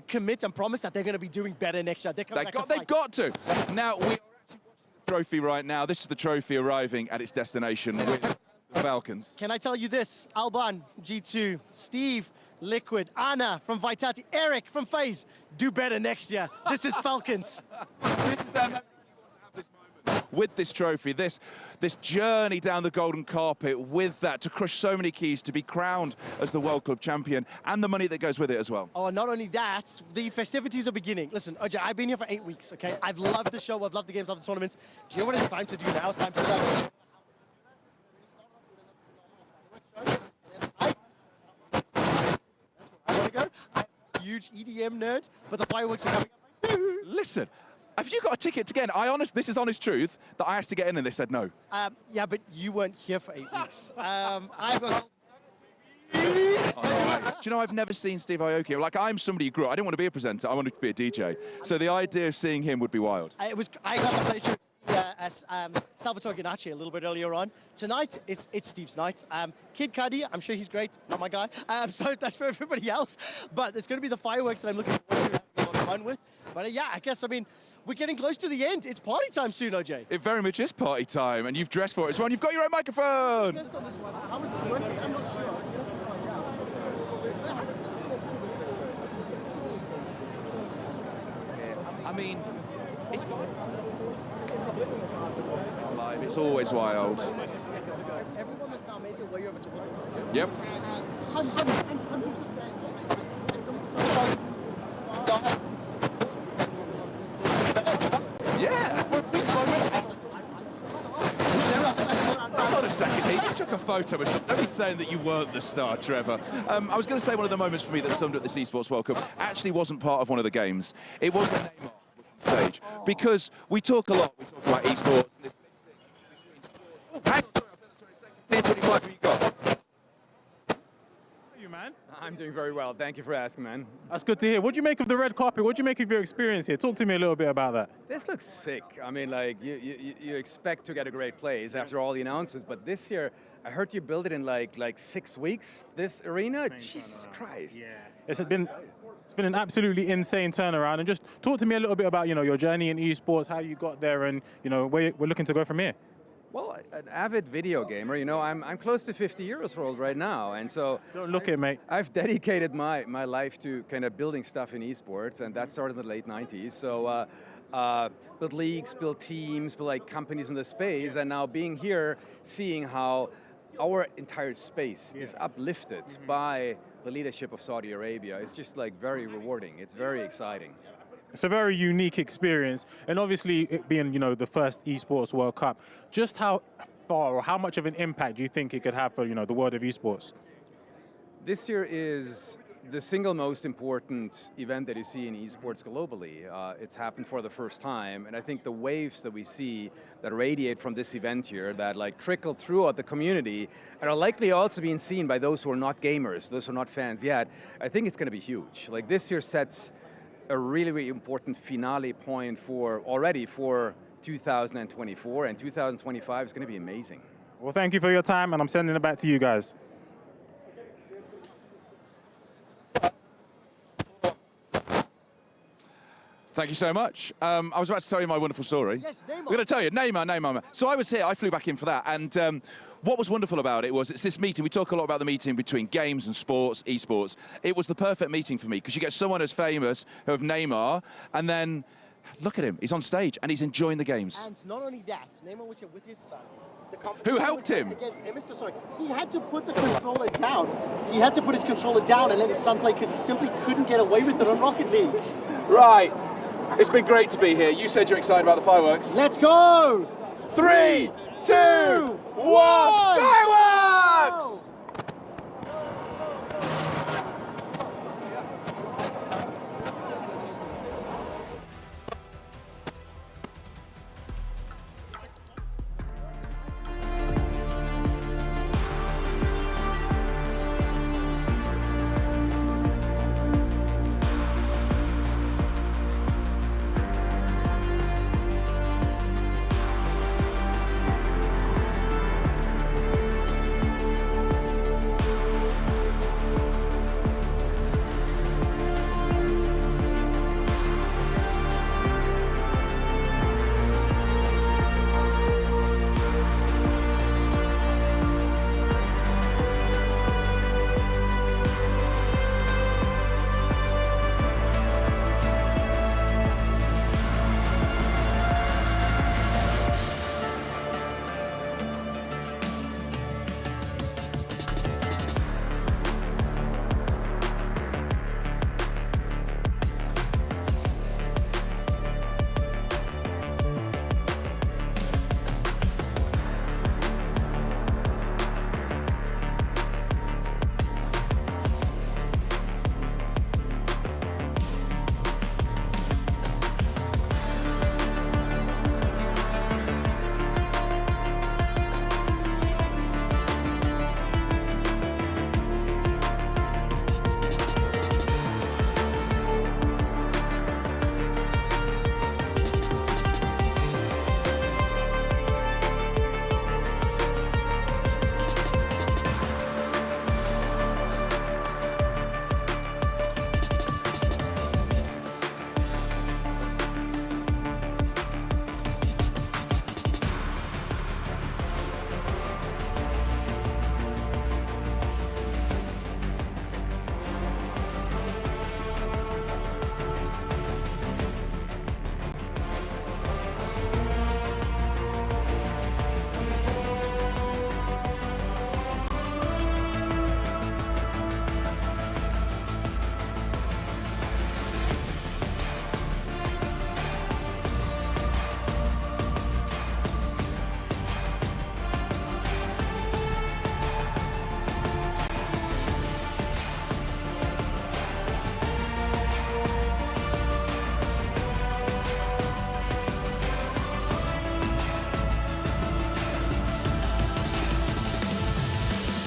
[SPEAKER 1] commit and promise that they're going to be doing better next year.
[SPEAKER 21] They've got to. Now, we are actually watching the trophy right now. This is the trophy arriving at its destination with the Falcons.
[SPEAKER 1] Can I tell you this? Alban, G2, Steve, Liquid, Anna from Vitality, Eric from FaZe, do better next year. This is Falcons.
[SPEAKER 21] This is their with this trophy, this journey down the golden carpet with that, to crush so many keys, to be crowned as the World Club Champion, and the money that goes with it as well.
[SPEAKER 1] Oh, not only that, the festivities are beginning. Listen, OJ, I've been here for 8 weeks, okay? I've loved the show, I've loved the games, I've loved the tournaments. Do you know what it's time to do now? It's time to celebrate. I want to go. I'm a huge EDM nerd, but the fireworks are coming up soon.
[SPEAKER 21] Listen, have you got a ticket again? This is honest truth, that I asked to get in and they said no.
[SPEAKER 1] Yeah, but you weren't here for 8 weeks. I've got...
[SPEAKER 21] Do you know, I've never seen Steve Aoki. Like, I'm somebody who grew up. I didn't want to be a presenter. I wanted to be a DJ. So the idea of seeing him would be wild.
[SPEAKER 1] I got the pleasure as Salvatore Ganacci a little bit earlier on. Tonight, it's Steve's night. Kid Cudi, I'm sure he's great, not my guy. So that's for everybody else. But it's going to be the fireworks that I'm looking forward to having a lot of fun with. But yeah, I guess, we're getting close to the end. It's party time soon, OJ.
[SPEAKER 21] It very much is party time, and you've dressed for it as well. And you've got your own microphone.
[SPEAKER 1] Just on this one. How is this working? I'm not sure.
[SPEAKER 21] It's fine. It's live. It's always wild.
[SPEAKER 1] Everyone has now made their way over to us.
[SPEAKER 21] Yep. Yeah. Hold on a second. You took a photo with something. Don't be saying that you weren't the star, Trevor. I was going to say one of the moments for me that summed up this Esports World Cup actually wasn't part of one of the games. It was the Neymar stage, because we talk a lot. We talk about esports. And this hang on, sorry, 10-25. Who you got?
[SPEAKER 3] How are you, man?
[SPEAKER 10] I'm doing very well. Thank you for asking, man.
[SPEAKER 3] That's good to hear. What do you make of the red carpet? What do you make of your experience here? Talk to me a little bit about that.
[SPEAKER 10] This looks sick. You expect to get a great place after all the announcements, but this year, I heard you build it in like 6 weeks. This arena, Jesus Christ.
[SPEAKER 3] Yeah. It's been an absolutely insane turnaround. And just talk to me a little bit about your journey in esports, how you got there, and where we're looking to go from here.
[SPEAKER 10] Well, an avid video gamer, I'm close to 50 years old right now, and so...
[SPEAKER 3] Don't look it, mate.
[SPEAKER 10] I've dedicated my life to kind of building stuff in esports, and that started in the late 90s. So, build leagues, build teams, build companies in the space, and now being here, seeing how our entire space is uplifted by the leadership of Saudi Arabia, it's just very rewarding. It's very exciting.
[SPEAKER 3] It's a very unique experience, and obviously it being, the first Esports World Cup, just how far or how much of an impact do you think it could have for, the world of esports?
[SPEAKER 10] This year is the single most important event that you see in esports globally. It's happened for the first time, and I think the waves that we see that radiate from this event here, that trickle throughout the community, and are likely also being seen by those who are not gamers, those who are not fans yet, I think it's going to be huge. This year sets a really, really important finale point already for 2024, and 2025 is going to be amazing.
[SPEAKER 3] Well, thank you for your time, and I'm sending it back to you guys.
[SPEAKER 21] Thank you so much. I was about to tell you my wonderful story.
[SPEAKER 1] Yes, Neymar.
[SPEAKER 21] I'm going to tell you, Neymar. So I was here, I flew back in for that, and what was wonderful about it was it's this meeting. We talk a lot about the meeting between games and sports, esports. It was the perfect meeting for me, because you get someone as famous of Neymar, and then look at him, he's on stage, and he's enjoying the games.
[SPEAKER 1] And not only that, Neymar was here with his son.
[SPEAKER 21] Who helped him?
[SPEAKER 1] He had to put the controller down. He had to put his controller down and let his son play, because he simply couldn't get away with it on Rocket League.
[SPEAKER 21] Right. It's been great to be here. You said you're excited about the fireworks.
[SPEAKER 1] Let's go!
[SPEAKER 21] 3, 2, 1, fireworks!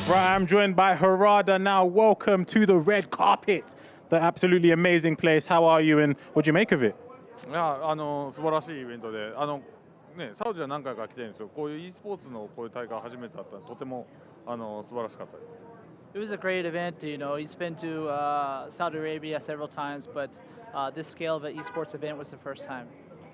[SPEAKER 3] Right, I'm joined by Harada now. Welcome to the red carpet. The absolutely amazing place. How are you and what do you make of it?
[SPEAKER 11] いや、素晴らしいイベントで、ね、サウジは何回か来てるんですよ。こういう e スポーツのこういう大会初めてだったので、とても素晴らしかったです。
[SPEAKER 14] It was a great event. You know, he's been to Saudi Arabia several times, but this scale of an esports event was the first time.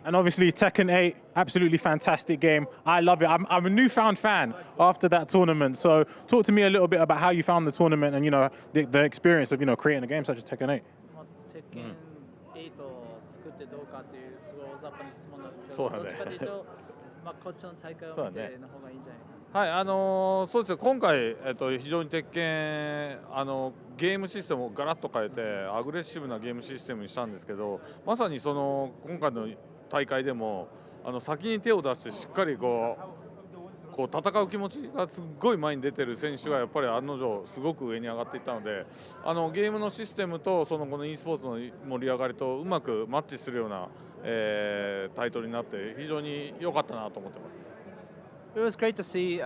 [SPEAKER 3] And obviously Tekken 8, absolutely fantastic game. I love it. I'm a newfound fan after that tournament. So talk to me a little bit about how you found the tournament and, you know, the experience of, you know, creating a game such as Tekken 8.
[SPEAKER 14] Tekken 8を作ってどうかっていうすごい大雑把な質問なんですけど、
[SPEAKER 11] そうだね。
[SPEAKER 14] どっちかというと、こっちの大会を見ての方がいいんじゃないかな。
[SPEAKER 11] はい、そうですよ。今回、非常に鉄拳ゲームシステムをガラッと変えてアグレッシブなゲームシステムにしたんですけど、まさにその今回の大会でも先に手を出してしっかりこう戦う気持ちがすっごい前に出てる選手がやっぱり案の定すごく上に上がっていったので、ゲームのシステムとこの e スポーツの盛り上がりとうまくマッチするような、タイトルになって非常に良かったなと思ってます。
[SPEAKER 14] It was great to see,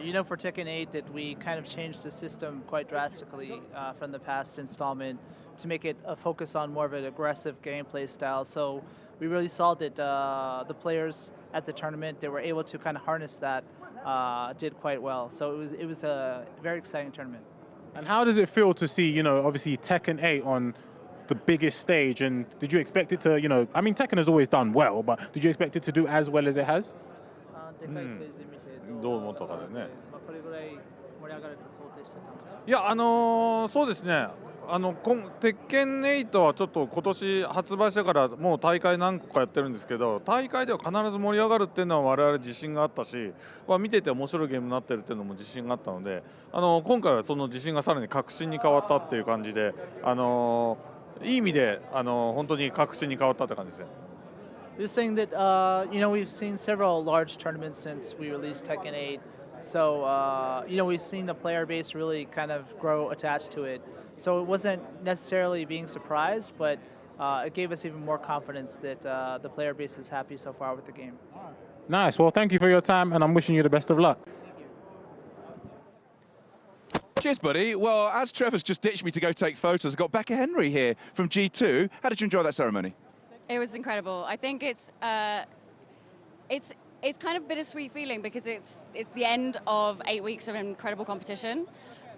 [SPEAKER 14] you know, for Tekken 8 that we kind of changed the system quite drastically from the past installment to make it a focus on more of an aggressive gameplay style. So we really saw that the players at the tournament, they were able to kind of harness that, did quite well. So it was a very exciting tournament.
[SPEAKER 3] And how does it feel to see, you know, obviously Tekken 8 on the biggest stage? And did you expect it to, you know, I mean, Tekken has always done well, but did you expect it to do as well as it has?
[SPEAKER 11] どう思ったかでね。
[SPEAKER 14] これぐらい盛り上がると想定してたのか。
[SPEAKER 11] いや、そうですね。鉄拳8はちょっと今年発売してからもう大会何個かやってるんですけど、大会では必ず盛り上がるっていうのは我々自信があったし、見てて面白いゲームになってるっていうのも自信があったので、今回はその自信がさらに確信に変わったっていう感じで、いい意味で本当に確信に変わったって感じですね。
[SPEAKER 14] He was saying that, you know, we've seen several large tournaments since we released Tekken 8. So, you know, we've seen the player base really kind of grow attached to it. So it wasn't necessarily being surprised, but it gave us even more confidence that the player base is happy so far with the game.
[SPEAKER 3] Nice. Well, thank you for your time, and I'm wishing you the best of luck.
[SPEAKER 9] Cheers, buddy. Well, as Trevor's just ditched me to go take photos, I've got Becca Henry here from G2. How did you enjoy that ceremony?
[SPEAKER 15] It was incredible. I think it's kind of bittersweet feeling because it's the end of 8 weeks of incredible competition.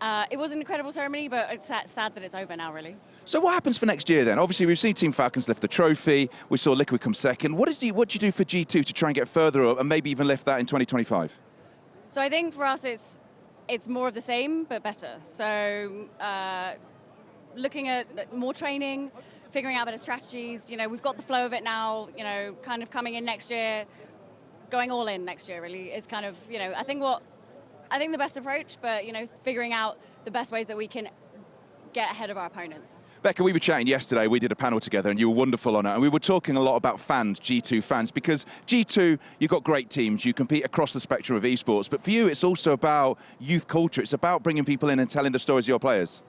[SPEAKER 15] It was an incredible ceremony, but it's sad that it's over now, really.
[SPEAKER 9] So what happens for next year then? Obviously, we've seen Team Falcons lift the trophy. We saw Liquid come second. What do you do for G2 to try and get further up and maybe even lift that in 2025?
[SPEAKER 15] So I think for us, it's more of the same, but better. So looking at more training, figuring out better strategies. You know, we've got the flow of it now, you know, kind of coming in next year, going all in next year, really, is kind of, you know, I think the best approach, but, you know, figuring out the best ways that we can get ahead of our opponents.
[SPEAKER 9] Becca, we were chatting yesterday, we did a panel together and you were wonderful on it, and we were talking a lot about fans, G2 fans, because G2, you've got great teams, you compete across the spectrum of esports, but for you it's also about youth culture, it's about bringing people in and telling the stories of your players.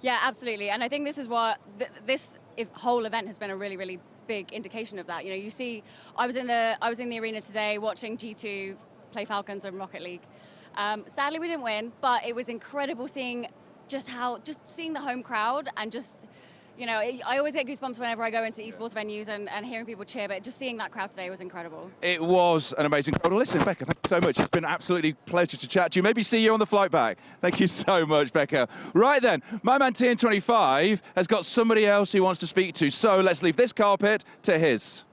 [SPEAKER 15] Yeah, absolutely, and I think this is what this whole event has been a really, really big indication of that. You know, you see, I was in the arena today watching G2 play Falcons in Rocket League. Sadly, we didn't win, but it was incredible seeing just seeing the home crowd and just, you know, I always get goosebumps whenever I go into esports venues and hearing people cheer, but just seeing that crowd today was incredible.
[SPEAKER 9] It was an amazing crowd. Well, listen, Becca, thank you so much. It's been an absolutely pleasure to chat to you. Maybe see you on the flight back. Thank you so much, Becca. Right then, my man TN25 has got somebody else he wants to speak to, so let's leave this carpet to his.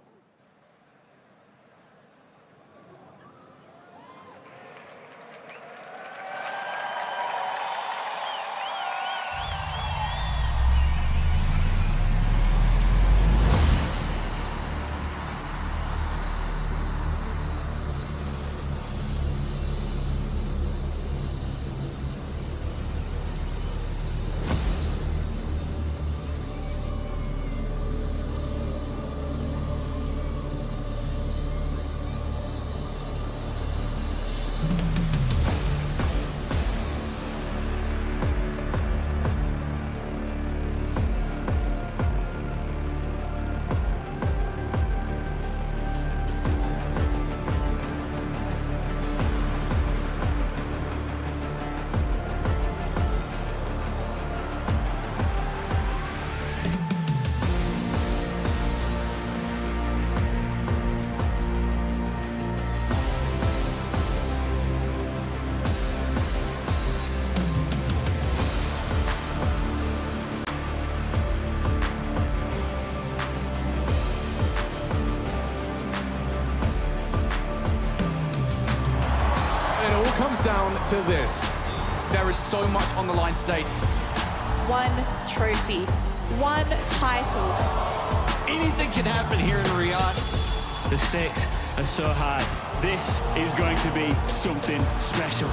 [SPEAKER 12] comes down to this. There is so much on the line today.
[SPEAKER 13] One trophy, one title.
[SPEAKER 16] Anything can happen here in Riyadh.
[SPEAKER 24] The stakes are so high. This is going to be something special.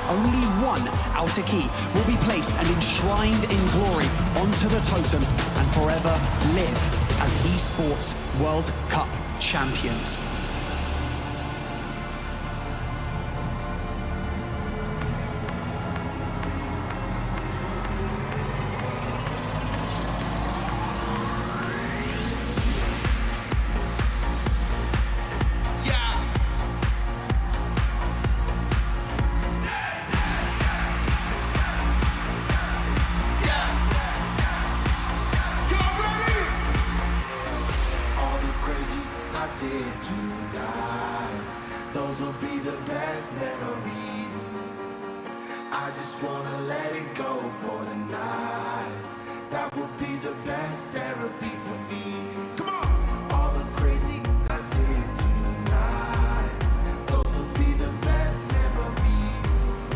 [SPEAKER 25] Only one outer key will be placed and enshrined in glory onto the totem and forever live as Esports World Cup champions.
[SPEAKER 23] Those will be the best memories. I just wanna let it go for the night. That will be the best therapy for me. Come on! All the crazy I did tonight. Those will be the best memories.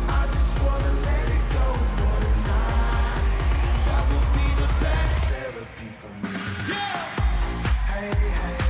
[SPEAKER 23] I just wanna let it go for the night. That will be the best therapy for me. Yeah! Hey, hey.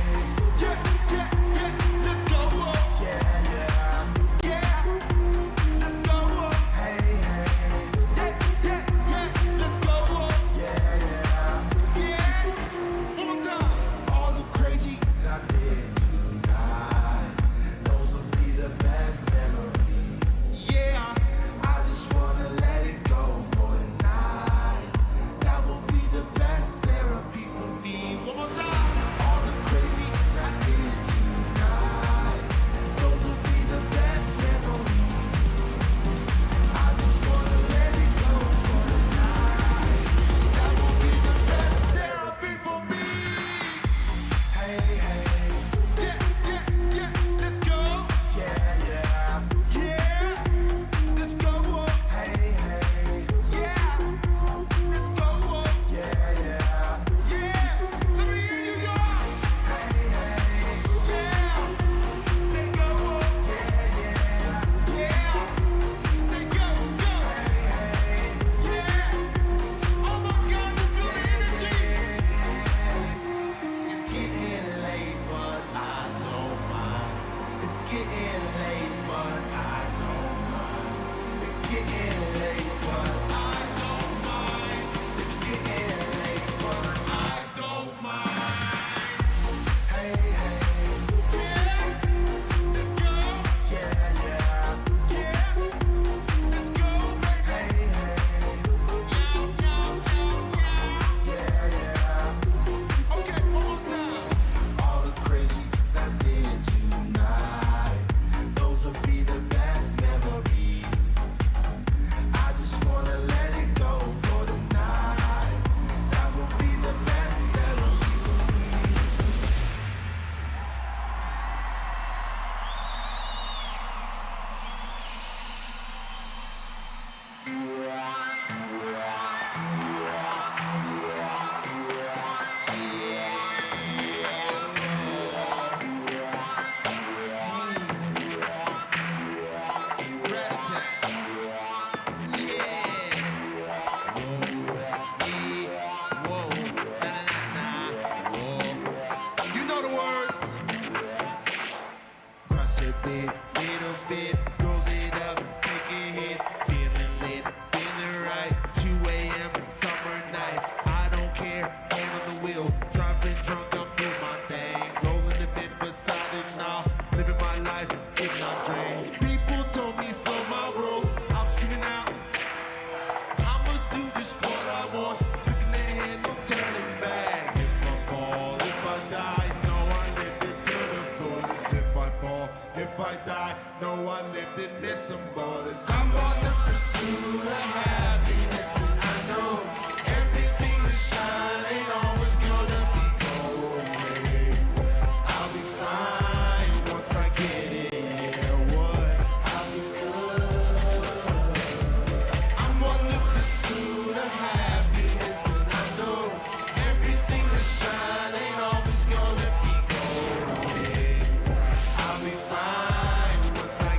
[SPEAKER 23] Once I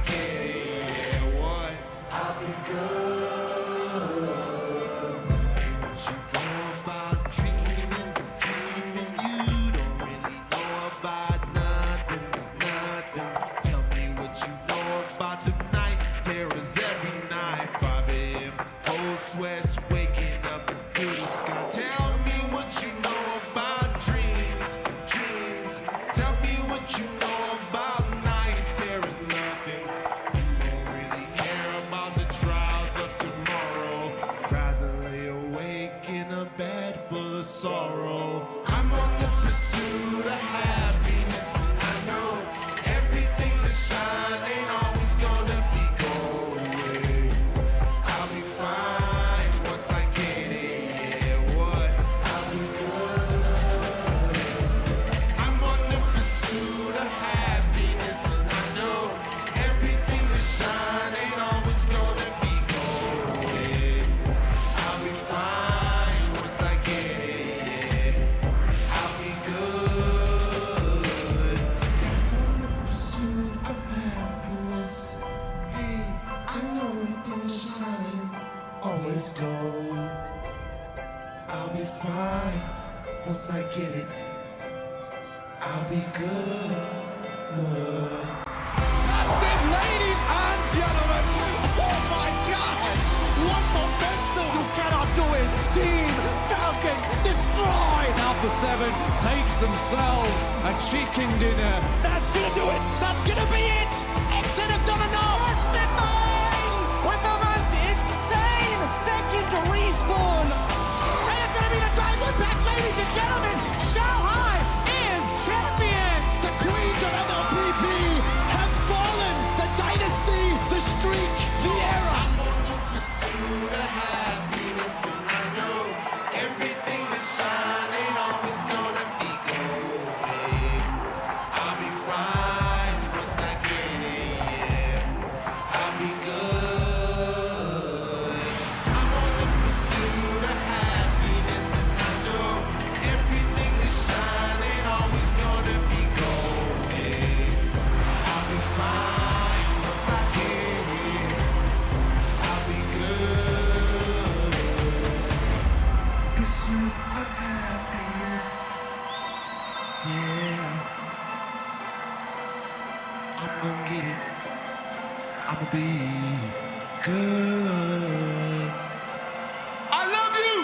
[SPEAKER 23] sweats waking up to the sky. Tell me what you know about dreams, dreams. Tell me what you know about night terrors. Nothing. You don't really care about the trials of tomorrow. Rather lay awake in a bed full of sorrow. I'm on the pursuit of happiness, and I know everything that shine ain't always gonna be gold. I'll be fine once I get it. Yeah, what? I'll be good. I'm on the pursuit of happiness, and I know everything that shine ain't always gonna be gold. I'll be fine once I get it. Yeah, I'll be good. I'm on the pursuit of happiness. Hey, I know everything that shine always gold. I'll be fine once I get it. I'll be good.
[SPEAKER 16] That's it, ladies and gentlemen. Oh my God! What momentum! You cannot do it. Team Falcon destroyed. Alpha 7 takes themselves a chicken dinner. That's gonna do it. That's gonna be it. Exit have done enough. Twisted Minds with the most insane second respawn. And it's gonna be the time impact, ladies and gentlemen. Shanghai is champion. The queens of MLPP have fallen. The dynasty, the streak, the era.
[SPEAKER 23] I'm on the pursuit of happiness, and I know everything that shine ain't always gonna be gold. I'll be fine once I get it. Yeah, I'll be good. I'm on the pursuit of happiness, and I know everything that shine ain't always gonna be gold. I'll be fine once I get it. I'll be good. Pursuit of happiness. Yeah. I'm gonna get it. I'ma be good. I love you!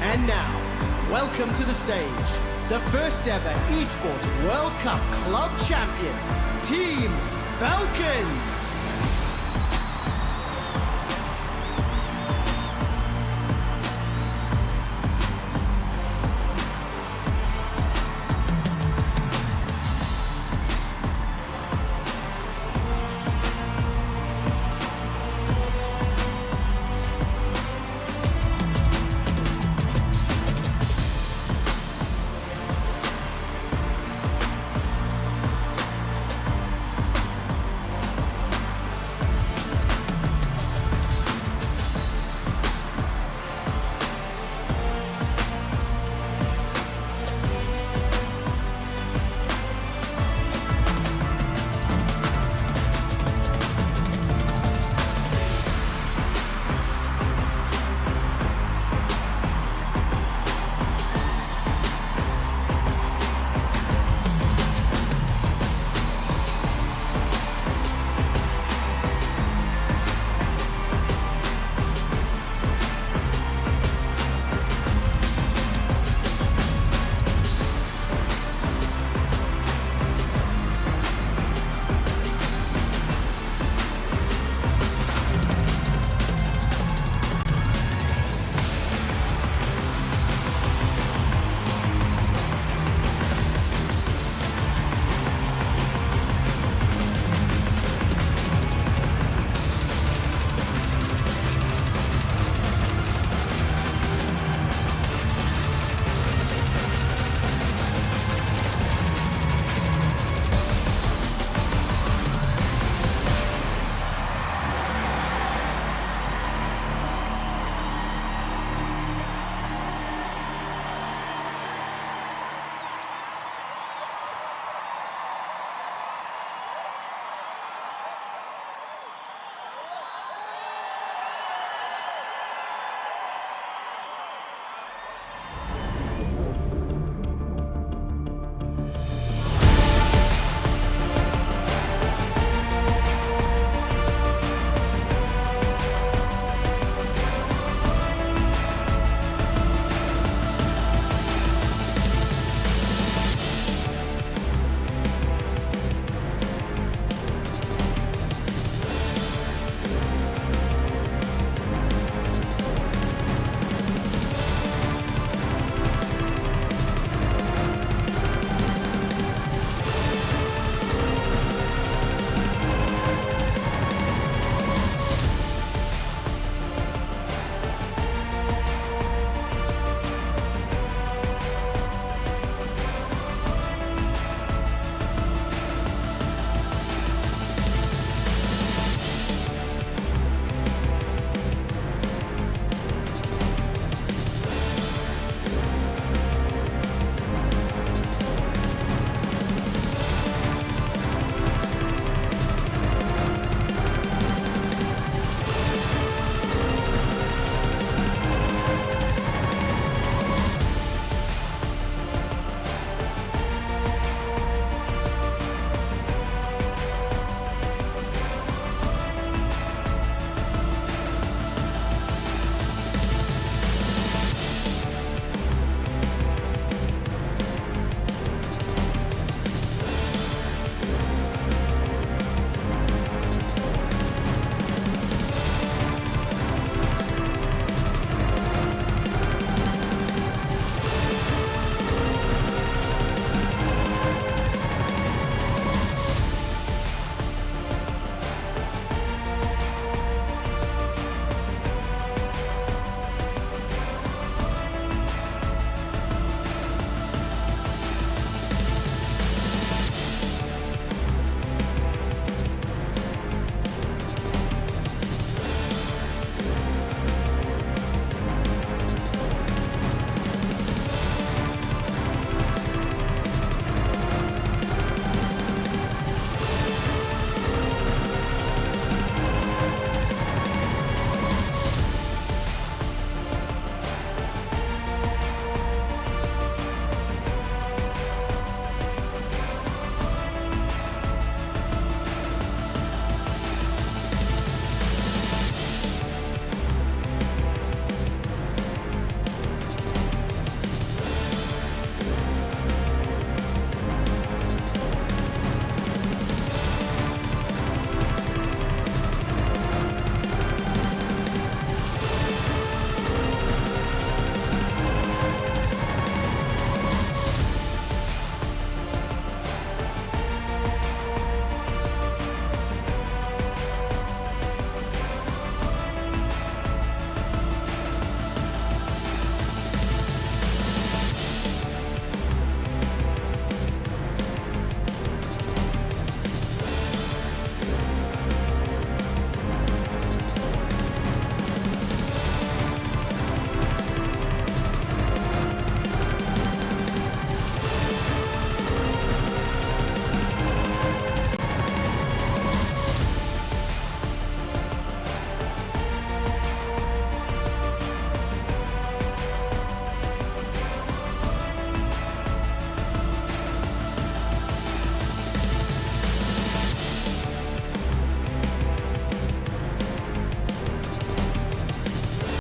[SPEAKER 1] And now, welcome to the stage, the first ever Esports World Cup Club Champions, Team Falcons.